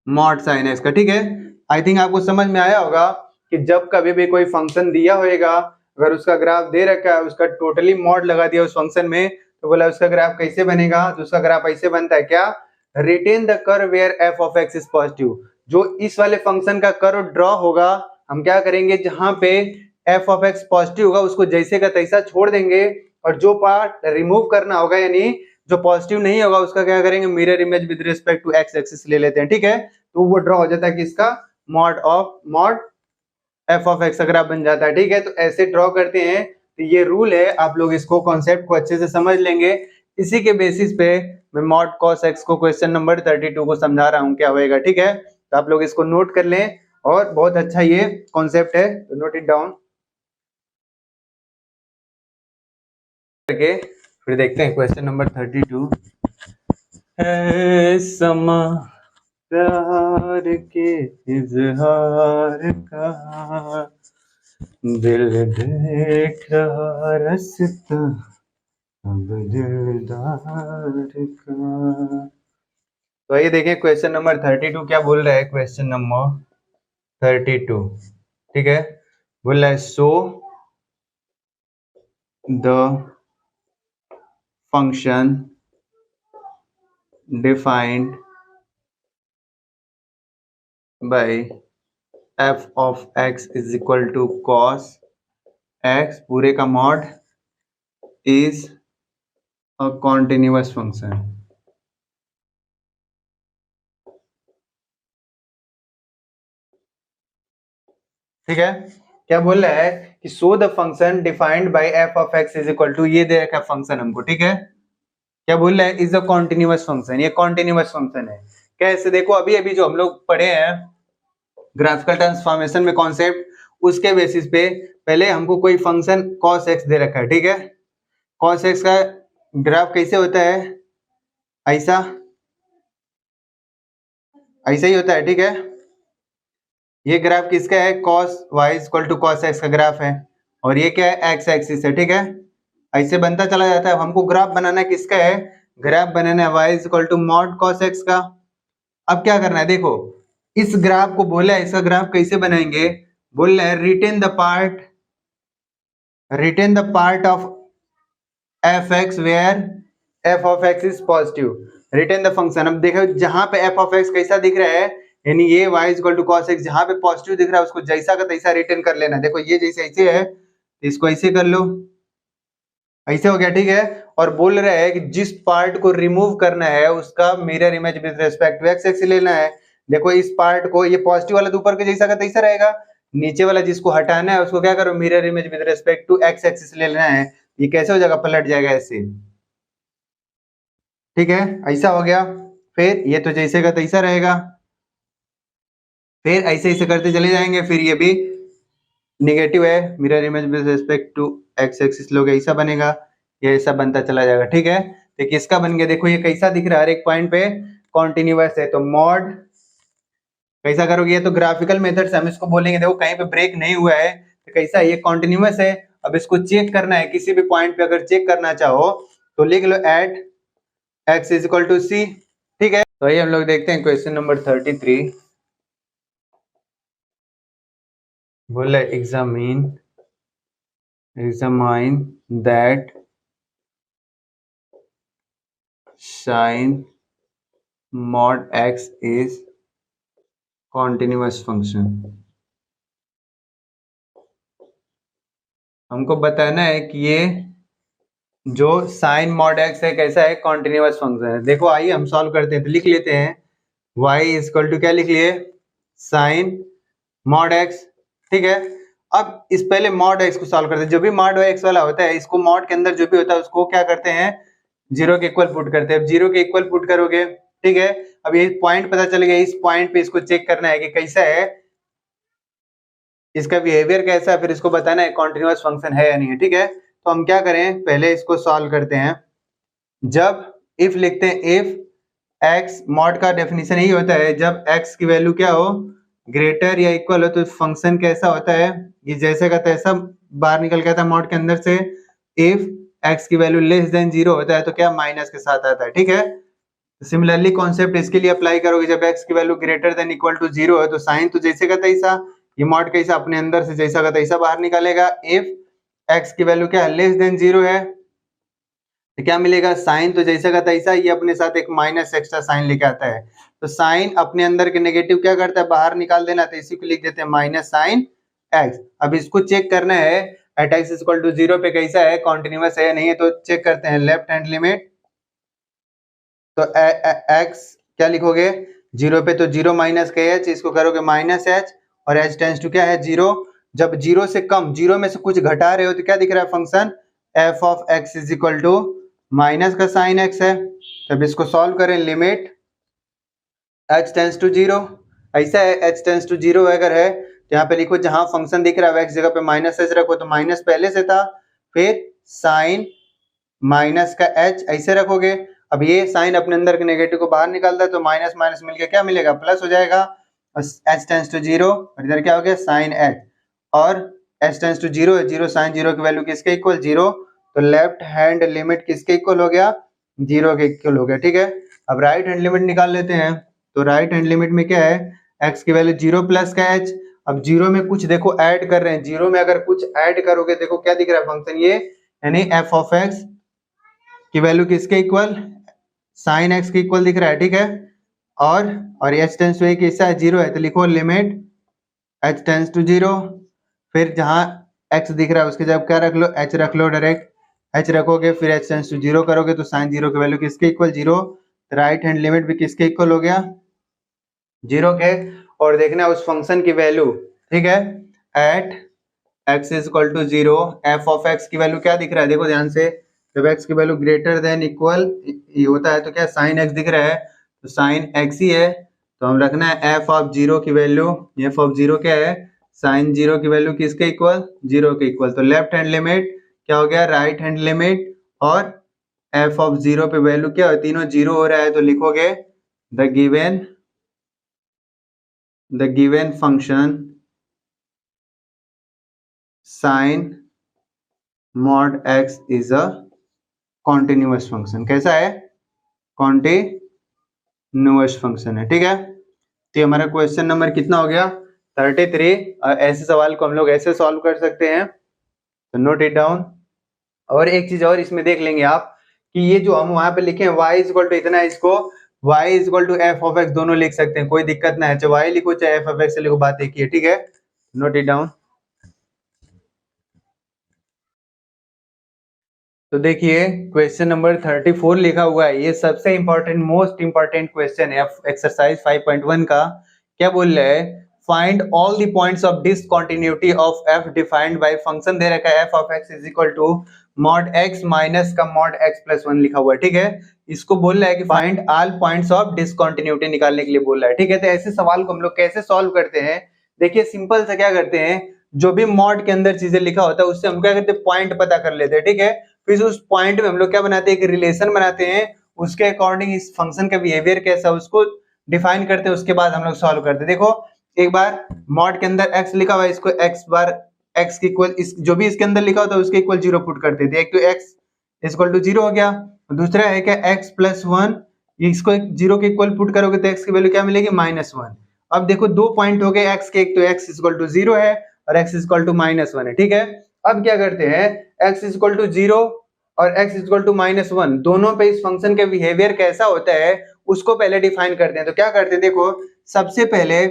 मॉड साइन एक्स का। ठीक है, आई थिंक आपको समझ में आया होगा कि जब कभी भी कोई फंक्शन दिया होएगा, अगर उसका ग्राफ दे रखा है, उसका टोटली मॉड लगा दिया उस फंक्शन में, तो बोला उसका ग्राफ कैसे बनेगा, तो उसका ग्राफ ऐसे बनता है, क्या, retain the curve where f of x is positive. जो इस वाले फंक्शन का कर्व ड्रॉ होगा, हम क्या करेंगे, जहां पे एफ ऑफ एक्स पॉजिटिव होगा उसको जैसे का तैसा छोड़ देंगे, और जो पार्ट रिमूव करना होगा, यानी जो पॉजिटिव नहीं होगा, उसका क्या करेंगे, mirror image with respect to x axis ले लेते हैं। ठीक है, तो वो ड्रॉ हो जाता है किसका, मॉड एफ ऑफ एक्स का ग्राफ बन जाता है। ठीक है, तो ऐसे ड्रॉ करते हैं। तो ये रूल है, आप लोग इसको कॉन्सेप्ट को अच्छे से समझ लेंगे। इसी के बेसिस पे मैं मॉड कॉस एक्स को क्वेश्चन नंबर 32 को समझा रहा हूँ क्या होएगा। ठीक है, तो आप लोग इसको नोट कर लें, और बहुत अच्छा ये कॉन्सेप्ट है, तो नोट इट डाउन करके फिर देखते हैं क्वेश्चन नंबर 32 है। समा प्यार के इजहार का दिल देख रहा रास्ता अब दिलदार का। तो ये देखिए क्वेश्चन नंबर 32 क्या बोल रहा है, क्वेश्चन नंबर 32। ठीक है, बोल रहा है so the function defined by f of x is equal to cos x पूरे का mod is a continuous function. ठीक है, क्या बोल रहा है कि show the function defined by f of x is equal to, ये दे रखा फंक्शन हमको। ठीक है, क्या बोल रहा है, इज अ कॉन्टिन्यूअस फंक्शन, ये कॉन्टिन्यूअस फंक्शन है। कैसे, देखो अभी अभी जो हम लोग पढ़े हैं ग्राफिकल ट्रांसफॉर्मेशन में कॉन्सेप्ट, उसके बेसिस पे पहले हमको कोई फंक्शन cos x दे रखा है। ठीक है, cos x का ग्राफ कैसे होता है, ऐसा ऐसा ही होता है। ठीक है, ये ग्राफ किसका है, cos y equal to cos x का ग्राफ है, और ये क्या है, x एक्सिस है। ठीक है, ऐसे बनता चला जाता है। हमको ग्राफ बनाना है किसका है, ग्राफ बनाना है y equal to mod cos x का। अब क्या करना है, देखो इस ग्राफ को बोला है, इसका ग्राफ कैसे बनाएंगे, बोल रहे हैं retain the part of f x where f of x is positive, retain the function. अब देखो जहां पे एफ ऑफ एक्स कैसा दिख रहा है, यानी ये y equal to cos x, जहां पे पॉजिटिव दिख रहा है उसको जैसा का तैसा रिटेन कर लेना। देखो ये जैसे ऐसे है, इसको ऐसे कर लो, ऐसे हो गया। ठीक है, और बोल रहा है कि जिस पार्ट को रिमूव करना है उसका mirror image with respect to x axis लेना है। देखो इस पार्ट को, ये पॉजिटिव वाला तो ऊपर के जैसा का तैसा रहेगा, नीचे वाला जिसको हटाना है उसको क्या करो, mirror image with respect to x axis ले लेना है। ये कैसे हो जाएगा, पलट जाएगा ऐसे। ठीक है, ऐसा हो गया। फिर ये तो जैसे का तैसा रहेगा, फिर ऐसे ऐसे करते चले जाएंगे। फिर ये भी निगेटिव है, mirror image with respect to x axis लोगे, ऐसा बनेगा, ये ऐसा बनता चला जाएगा। ठीक है, तो किसका बन गया, देखो ये कैसा दिख रहा है, हर एक पॉइंट पे कॉन्टिन्यूअस है। तो मॉड कैसा करोगे, ये तो ग्राफिकल मेथड से हम इसको बोलेंगे, देखो कहीं पे ब्रेक नहीं हुआ है तो कैसा, ये कॉन्टिन्यूअस है। अब इसको चेक करना है, किसी भी पॉइंट पे अगर चेक करना चाहो तो लिख लो at x is equal to c. ठीक है, तो ये हम लोग देखते हैं क्वेश्चन नंबर 33। बोला examine that sin mod x is continuous function। हमको बताना है कि ये जो sin mod x है कैसा है, कॉन्टिन्यूअस फंक्शन है। देखो आइए हम सॉल्व करते हैं, तो लिख लेते हैं y इक्वल टू क्या लिख लिए, sin mod x। ठीक है, अब इस पहले mod x को सॉल्व करते हैं। जो भी mod x वाला होता है, इसको mod के अंदर जो भी होता है उसको क्या करते हैं, जीरो के इक्वल पुट करते हैं। अब जीरो के इक्वल पुट करोगे, ठीक है, अब ये पॉइंट पता चल गया, इस पॉइंट पे इसको चेक करना है कि कैसा है, इसका बिहेवियर कैसा है, फिर इसको बताना है कॉन्टिन्यूअस फंक्शन है या नहीं है। ठीक है, तो हम क्या करें, पहले इसको सॉल्व करते हैं। जब इफ लिखते हैं, इफ एक्स, मॉड का डेफिनेशन यही होता है, जब एक्स की वैल्यू क्या हो, ग्रेटर या इक्वल हो, तो फंक्शन कैसा होता है, ये जैसे का तैसा बाहर निकल के आता है मॉड के अंदर से। इफ एक्स की वैल्यू लेस देन जीरो होता है तो क्या, माइनस के साथ आता है। ठीक है, सिमिलरली कॉन्सेप्ट इसके लिए अप्लाई करोगे, जब एक्स की value greater than equal to zero है तो साइन तो जैसे का तैसा, ये मॉड कैसा अपने अंदर से जैसा का तैसा बाहर निकालेगा। इफ एक्स की वैल्यू क्या है, लेस देन जीरो है, तो क्या मिलेगा, साइन तो जैसा का तैसा, ये अपने साथ एक माइनस एक्स्ट्रा साइन लेके आता है। तो साइन अपने अंदर के नेगेटिव क्या करता है, बाहर निकाल देना, तो इसी को लिख देते हैं माइनस साइन एक्स। अब इसको चेक करना है at x equal to zero पे कैसा है, कॉन्टिन्यूअस है या नहीं है, तो चेक करते हैं लेफ्ट हैंड लिमिट। तो एक्स क्या लिखोगे, जीरो पे तो जीरो माइनस के एच, इसको करोगे माइनस एच, और एच टेंस टू क्या है, जीरो। जब जीरो से कम, जीरो में से कुछ घटा रहे हो तो क्या दिख रहा है function, f of x is equal to minus का साइन एक्स है। तब इसको सॉल्व करें, limit h tends to zero, ऐसा है एच टेंस टू जीरो अगर है तो यहाँ पे लिखो, जहां फंक्शन दिख रहा है एक्स जगह पे माइनस एच रखो, तो माइनस पहले से था, फिर साइन माइनस का एच ऐसे रखोगे। अब ये साइन अपने अंदर के नेगेटिव को बाहर निकालता है, तो माइनस माइनस मिलकर क्या मिलेगा, प्लस हो जाएगा, और एच टेंस टू जीरो, और इधर क्या हो गया, साइन एच, और h tends to zero, zero sine zero की वैल्यू किसके इक्वल, जीरो, तो लेफ्ट हैंड लिमिट किसके इक्वल हो गया, जीरो के इक्वल हो गया। ठीक है, अब राइट हैंड लिमिट निकाल लेते हैं। तो राइट हैंड लिमिट में क्या है, एक्स की वैल्यू जीरो प्लस का एच। अब जीरो में कुछ देखो ऐड कर रहे हैं, जीरो में अगर कुछ ऐड करोगे, देखो क्या दिख रहा है फंक्शन ये, यानी एफ ऑफ एक्स की वैल्यू किसके इक्वल, साइन एक्स के इक्वल दिख रहा है। ठीक है, और h टेंस टू ए कैसा है, 0 है, तो लिखो लिमिट h टेंस टू 0। फिर जहाँ x दिख रहा है उसके जब क्या रख लो, h रख लो, डायरेक्ट h रखोगे, फिर h टेंस टू 0 करोगे तो साइन 0 की वैल्यू किसके इक्वल, 0। राइट हैंड लिमिट भी किसके इक्वल हो गया, 0 के। और देखना है उस फंक्शन की वैल्यू, ठीक है, at x is equal to 0, f of x की वैल्यू क्या दिख रहा है, देखो ध्यान से, जब x की वैल्यू ग्रेटर देन इक्वल ये होता है तो क्या साइन x दिख रहा है, तो साइन x ही है, तो हम रखना है f ऑफ 0 की वैल्यू, f ऑफ 0 क्या है, साइन 0 की वैल्यू किसके इक्वल, 0 के इक्वल। तो लेफ्ट हैंड लिमिट क्या हो गया, राइट हैंड लिमिट, और f ऑफ 0 पे वैल्यू क्या है, तीनों 0 हो रहा है, तो लिखोगे the given function sine mod x is a continuous function. कैसा है, कॉन्टिन्यूअस फंक्शन है, ठीक है। तो हमारा क्वेश्चन नंबर कितना हो गया, 33। ऐसे सवाल को हम लोग ऐसे सॉल्व कर सकते हैं, तो नोट इट डाउन। और एक चीज और इसमें देख लेंगे आप कि ये जो हम वहां पे लिखे हैं y इज इक्वल टू इतना है, इसको y is equal to f of x दोनों लिख सकते हैं, कोई दिक्कत ना है, चाहे y लिखो चाहे f ऑफ x लिखो, बात एक ही है, ठीक है। Note it down. तो देखिए क्वेश्चन नंबर 34 लिखा हुआ है, ये सबसे इंपॉर्टेंट मोस्ट इंपॉर्टेंट क्वेश्चन है एक्सरसाइज 5.1 का। क्या बोल रहा है, find all the points of discontinuity of f defined by function दे रखा है f of x is equal to mod x minus का मॉड x प्लस 1 लिखा हुआ है, ठीक है। इसको बोल रहा है कि find all points of discontinuity निकालने के लिए बोल रहा है, ठीक है। तो ऐसे सवाल को हम लोग कैसे सॉल्व करते हैं, देखिए सिंपल से क्या करते हैं, जो भी मॉड के अंदर चीजें लिखा होता है उससे हम क्या करते हैं, पॉइंट पता कर लेते हैं, ठीक है। फिर उस पॉइंट में हम लोग क्या बनाते हैं, एक रिलेशन बनाते हैं, उसके अकॉर्डिंग इस फंक्शन का बिहेवियर कैसा उसको डिफाइन करते हैं, उसके बाद हम लोग सॉल्व करते हैं। देखो एक बार मॉड के अंदर x लिखा हुआ है, इसको x बार x के इक्वल, इस जो भी इसके अंदर लिखा होता है उसके इक्वल 0 पुट करते थे। एक तो x इक्वल टू 0 हो गया, दूसरा है क्या x प्लस 1, इसको 0 के इक्वल पुट करोगे तो x की वैल्यू क्या मिलेगी, -1। अब देखो दो पॉइंट हो गए x के, एक तो x इक्वल टू 0 है और x इक्वल टू -1 है, ठीक है। अब क्या करते हैं, x इक्वल टू 0 और x इक्वल टू -1 दोनों पे इस फंक्शन के बिहेवियर कैसा होता है उसको पहले डिफाइन करते हैं। तो क्या करते हैं, देखो सबसे पहले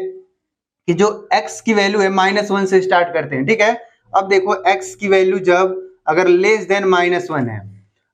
कि जो x की वैल्यू है -1 से स्टार्ट करते हैं, ठीक है। अब देखो x की वैल्यू जब अगर लेस देन -1 है,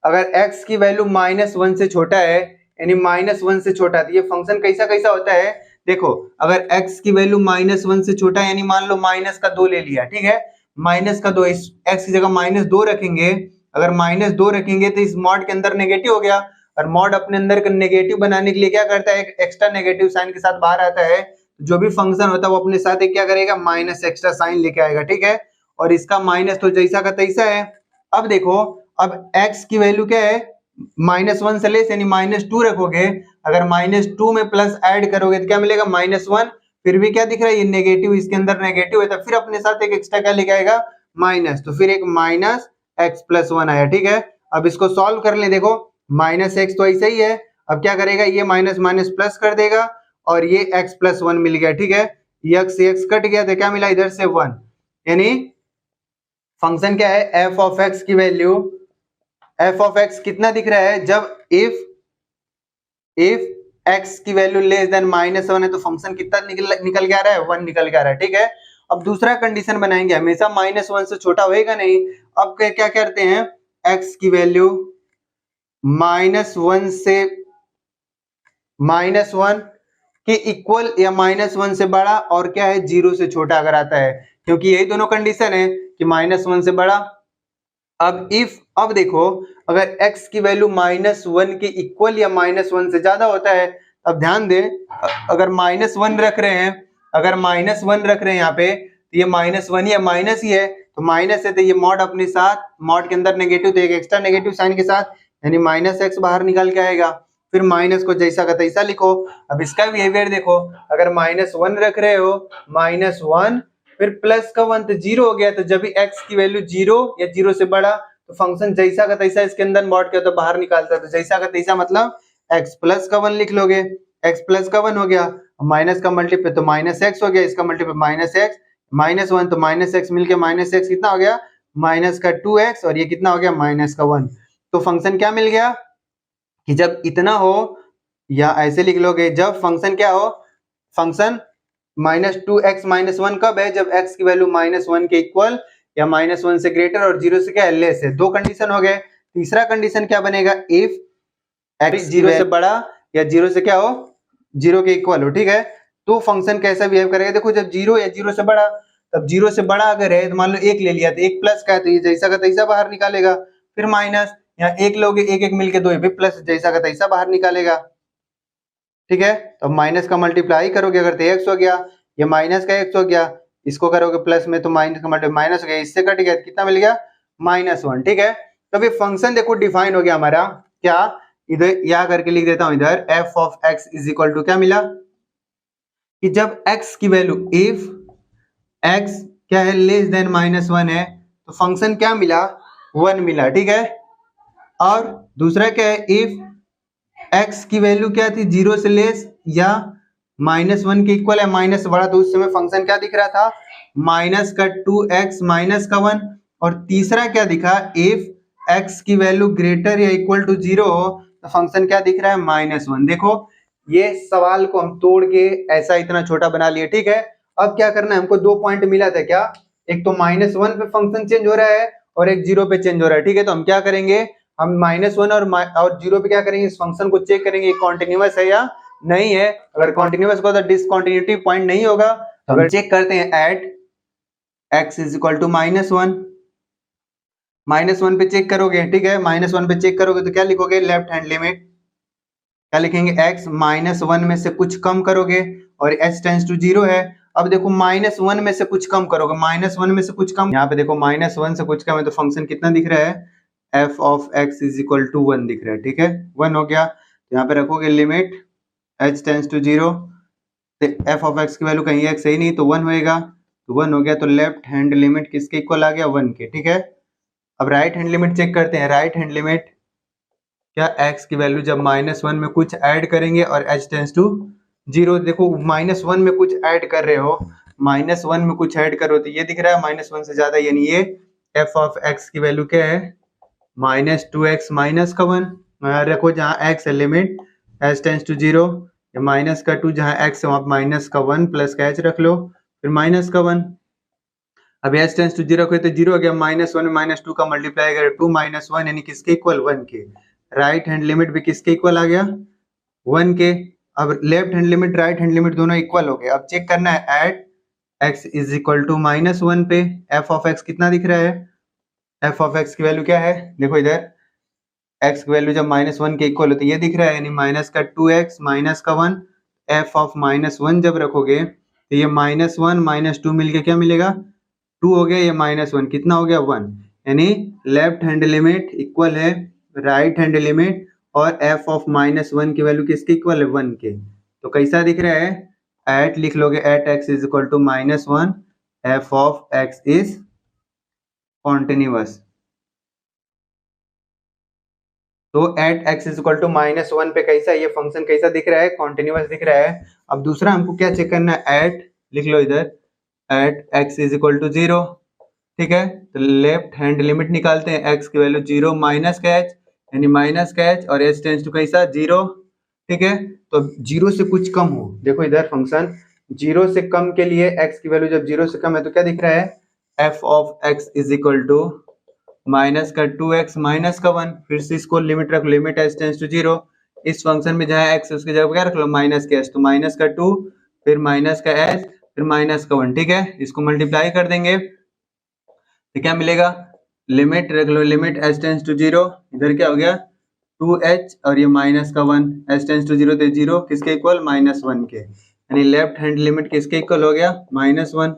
अगर x की वैल्यू -1 से छोटा है यानी -1 से छोटा, तो ये फंक्शन कैसा कैसा होता है, देखो अगर x की वैल्यू -1 से छोटा है यानी मान लो माइनस का 2 ले लिया, ठीक है, माइनस का 2, इस x की जगह -2 रखेंगे, अगर -2 रखेंगे तो इस मॉड के अंदर नेगेटिव हो गया, और मॉड अपने अंदर नेगेटिव बनाने के लिए क्या करता है, एक एक्स्ट्रा नेगेटिव साइन के साथ बाहर आता है, जो भी फंक्शन होता है वो अपने साथ एक क्या करेगा, माइनस एक्स्ट्रा साइन लेके आएगा, ठीक है। और इसका माइनस तो जैसा का तैसा है। अब देखो अब x की वैल्यू क्या है, -1 से लेस यानी -2 रखोगे, अगर -2 में प्लस ऐड करोगे तो क्या मिलेगा, -1। फिर भी क्या दिख रहा है, ये नेगेटिव, इसके अंदर नेगेटिव है तो फिर अपने साथ एक एक्स्ट्रा क्या लेके आएगा, माइनस, तो फिर एक माइनस x प्लस 1 आया, ठीक है। अब इसको सॉल्व कर ले, देखो -x तो ऐसा ही है, अब क्या करेगा, ये माइनस माइनस प्लस कर देगा और ये x प्लस 1 मिल गया, ठीक है। x से x कट गया तो क्या मिला, इधर से 1, यानी फंक्शन क्या है, f ऑफ x की वैल्यू, f ऑफ x कितना दिख रहा है, जब इफ x की वैल्यू लेस देन -1 है तो फंक्शन कितना निकल के आ रहा है, 1 निकल के आ रहा है, ठीक है। अब दूसरा कंडीशन बनाएंगे, हमेशा -1 से छोटा होएगा नहीं। अब क्या करते हैं, x की वैल्यू -1 से -1 के इक्वल या -1 से बड़ा और क्या है, 0 से छोटा अगर आता है, क्योंकि यही दोनों कंडीशन है कि -1 से बड़ा। अब देखो अगर x की वैल्यू -1 के इक्वल या -1 से ज्यादा होता है, अब ध्यान दे, अगर -1 रख रहे हैं, अगर -1 रख रहे हैं यहाँ पे, तो ये -1 या माइनस ही है, तो माइनस है तो ये मॉड अपने साथ, मॉड के अंदर नेगेटिव तो एक एक्स्ट्रा नेगेटिव साइन के साथ, यानी -x बाहर निकल के आएगा। फिर माइनस को जैसा का तैसा लिखो। अब इसका बिहेवियर देखो, अगर -1 रख रहे हो, -1 फिर प्लस का 1 तो 0 हो गया, तो जब भी x की वैल्यू 0 या 0 से बड़ा तो फंक्शन जैसा का तैसा इसके अंदर मॉड किया तो बाहर निकालता है, तो जैसा का तैसा मतलब x प्लस का 1 लिख लोगे, x प्लस का 1 हो गया, माइनस का मल्टीप्लाई तो -x हो गया, इसका मल्टीप्लाई -x, -1 तो -x मिलके -x कितना हो गया, माइनस का 2x, और ये कितना हो गया, -1। तो फंक्शन क्या मिल गया कि जब इतना हो या ऐसे लिख लोगे जब फंक्शन क्या हो, फंक्शन -2x-1 कब है, जब x की वैल्यू -1 के इक्वल या -1 से ग्रेटर और 0 से क्या है लेस है। दो कंडीशन हो गए। तीसरा कंडीशन क्या बनेगा, इफ x 0 से बड़ा या 0 से क्या हो, 0 के इक्वल हो, ठीक है। तो फंक्शन कैसा बिहेव करेगा, देखो जब 0 या 0 से बड़ा, तब 0 से बड़ा अगर है तो मान लो 1 ले लिया तो 1 प्लस का है तो ये जैसा का तैसा बाहर निकालेगा, फिर माइनस, यहाँ 1 लोगे 1 1 मिलके 2 है, फिर प्लस जैसा का तैसा बाहर निकालेगा, ठीक है। तो माइनस का मल्टीप्लाई करोगे अगर तो x हो गया, ये माइनस का x हो गया, इसको करोगे प्लस में तो माइनस का मल्टीप्लाई माइनस हो गया, इससे कट गया तो कितना मिल गया -1, ठीक है। तो ये फंक्शन देखो डिफाइन हो गया हमारा, क्या इधर या करके लिख देता हूं, इधर f of x is equal to क्या मिला कि जब x की वैल्यू इफ x क्या है लेस देन -1 है तो फंक्शन क्या मिला 1 मिला, ठीक है। और दूसरा क्या है, इफ x की वैल्यू क्या थी 0 से लेस या -1 के इक्वल है, माइनस से बड़ा, तो उस समय फंक्शन क्या दिख रहा था माइनस का 2x माइनस का 1। और तीसरा क्या दिखा, इफ x की वैल्यू ग्रेटर या इक्वल टू 0 तो फंक्शन क्या दिख रहा है -1। देखो ये सवाल को हम तोड़ के ऐसा इतना छोटा बना लिए, ठीक है। अब क्या करना है, हमको 2 पॉइंट मिला था, क्या, एक तो -1 पे फंक्शन चेंज हो रहा है और एक 0 पे चेंज हो रहा है, ठीक है। तो हम क्या करेंगे, हम -1 और 0 पे क्या करेंगे, इस फंक्शन को चेक करेंगे कॉन्टिन्यूअस है या नहीं है। अगर कॉन्टिन्यूअस होगा तो डिसकंटिन्यूटी पॉइंट नहीं होगा। अगर चेक करते हैं at x is equal to -1 पे चेक करोगे, ठीक है। -1 पे चेक करोगे तो क्या लिखोगे, लेफ्ट हैंड लिमिट क्या लिखेंगे, x -1 में से कुछ कम करोगे और h टेंड्स टू 0 है। अब देखो -1 में से कुछ कम करोगे, -1 में से कुछ कम, यहाँ पे देखो -1 से कुछ कम है तो फंक्शन कितना दिख रहा है, f of x is equal to 1 दिख रहा है, ठीक है। 1 हो गया, यहाँ पे रखोगे लिमिट h टेंड्स टू 0, तो f ऑफ x की वैल्यू कहीं x है ही नहीं तो 1 होएगा, तो 1 हो गया, तो लेफ्ट हैंड लिमिट किसके इक्वल आ गया 1 के, ठीक है। अब राइट हैंड लिमिट चेक करते हैं, राइट हैंड लिमिट क्या, x की वैल्यू जब -1 में कुछ ऐड करेंगे और h टेंड्स टू 0, देखो -1 में कुछ ऐड कर रहे हो, -1 में कुछ ऐड करो तो ये दिख रहा है -1 से ज्यादा, यानी ये f ऑफ x की वैल्यू क्या है -2x माइनस का 1, रखो जहाँ x है लिमिट h टेंड्स टू 0 या -2 जहाँ x है वहाँ माइनस का 1 प्लस का h रख लो, फिर माइनस का 1। अब h टेंड्स टू 0 तो 0 हो गया, -1 में -2 का मल्टीप्लाई करें 2 - 1 यानी किसके इक्वल 1 के। राइट हैंड लिमिट भी किसके इक्वल आ गया 1 के। अब left hand limit right hand limit दोनों इक्वल हो गए। अब चेक करना है at x is equal to -1 पे f ऑफ x कितना दिख रहा है, f ऑफ x की वैल्यू क्या है, देखो इधर x की वैल्यू जब -1 के इक्वल होती है ये दिख रहा है, यानी -2x माइनस का 1, f ऑफ -1 जब रखोगे तो ये -1 - 2 मिलके क्या मिलेगा 2 हो गया, ये -1 कितना हो गया 1, यानी लेफ्ट हैंड लिमिट इक्वल है राइट हैंड लिमिट और f ऑफ -1 की वैल्यू किसके इक्वल है 1 के। तो कैसा दिख रहा है, एट लिख लोगे at x is equal to -1, f of x is continuous. तो at x is equal to -1 पे कैसा ये फंक्शन कैसा दिख रहा है, कॉन्टिन्यूअस दिख रहा है। अब दूसरा हमको क्या चेक करना है, एट लिख लो इधर at x is equal to 0, ठीक है। तो लेफ्ट हैंड लिमिट निकालते हैं, x की वैल्यू 0 माइनस का h यानी माइनस का h और h टेंड्स टू कैसा 0, ठीक है। तो 0 से कुछ कम हो, देखो इधर फंक्शन 0 से कम के लिए x की वैल्यू जब 0 से कम है तो क्या दिख रहा है, f of x is equal to minus का 2x माइनस का 1, फिर से इसको लिमिट रख लो, लिमिट h टेंड्स टू 0, इस फंक्शन में जहाँ x है उसकी जगह क्या रख लो माइनस का h, तो माइनस का 2 फिर माइनस का h फिर माइनस का 1, ठीक है। इसको मल्टीप्लाई कर देंगे तो क्या मिलेगा, लिमिट रख लो, लिमिट h टेंड्स टू 0, इधर क्या हो गया 2h और ये माइनस का 1, h टेंड्स टू 0 तो 0 किसके इक्वल -1 के, यानी लेफ्ट हैंड लिमिट किसके इक्वल हो गया -1।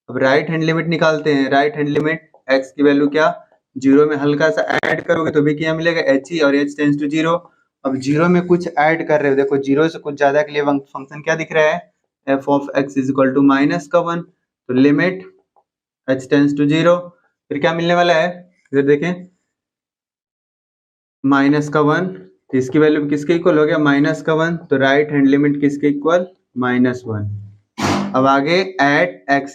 अब राइट हैंड लिमिट निकालते हैं, राइट हैंड लिमिट x की वैल्यू क्या 0 में हल्का सा ऐड करोगे तो भी क्या मिलेगा h ही, और h टेंड्स टू 0। अब 0 में कुछ ऐड कर रहे हो, देखो 0 से कुछ ज्यादा के लिए फंक्शन क्या दिख रहा है, f of x is equal to minus का 1, तो लिमिट h टेंड्स टू 0, फिर क्या मिलने वाला है, इधर देखें माइनस का 1, तो इसकी वैल्यू किसके इक्वल हो गया -1, तो राइट हैंड लिमिट किसके इक्वल -1। अब आगे एट x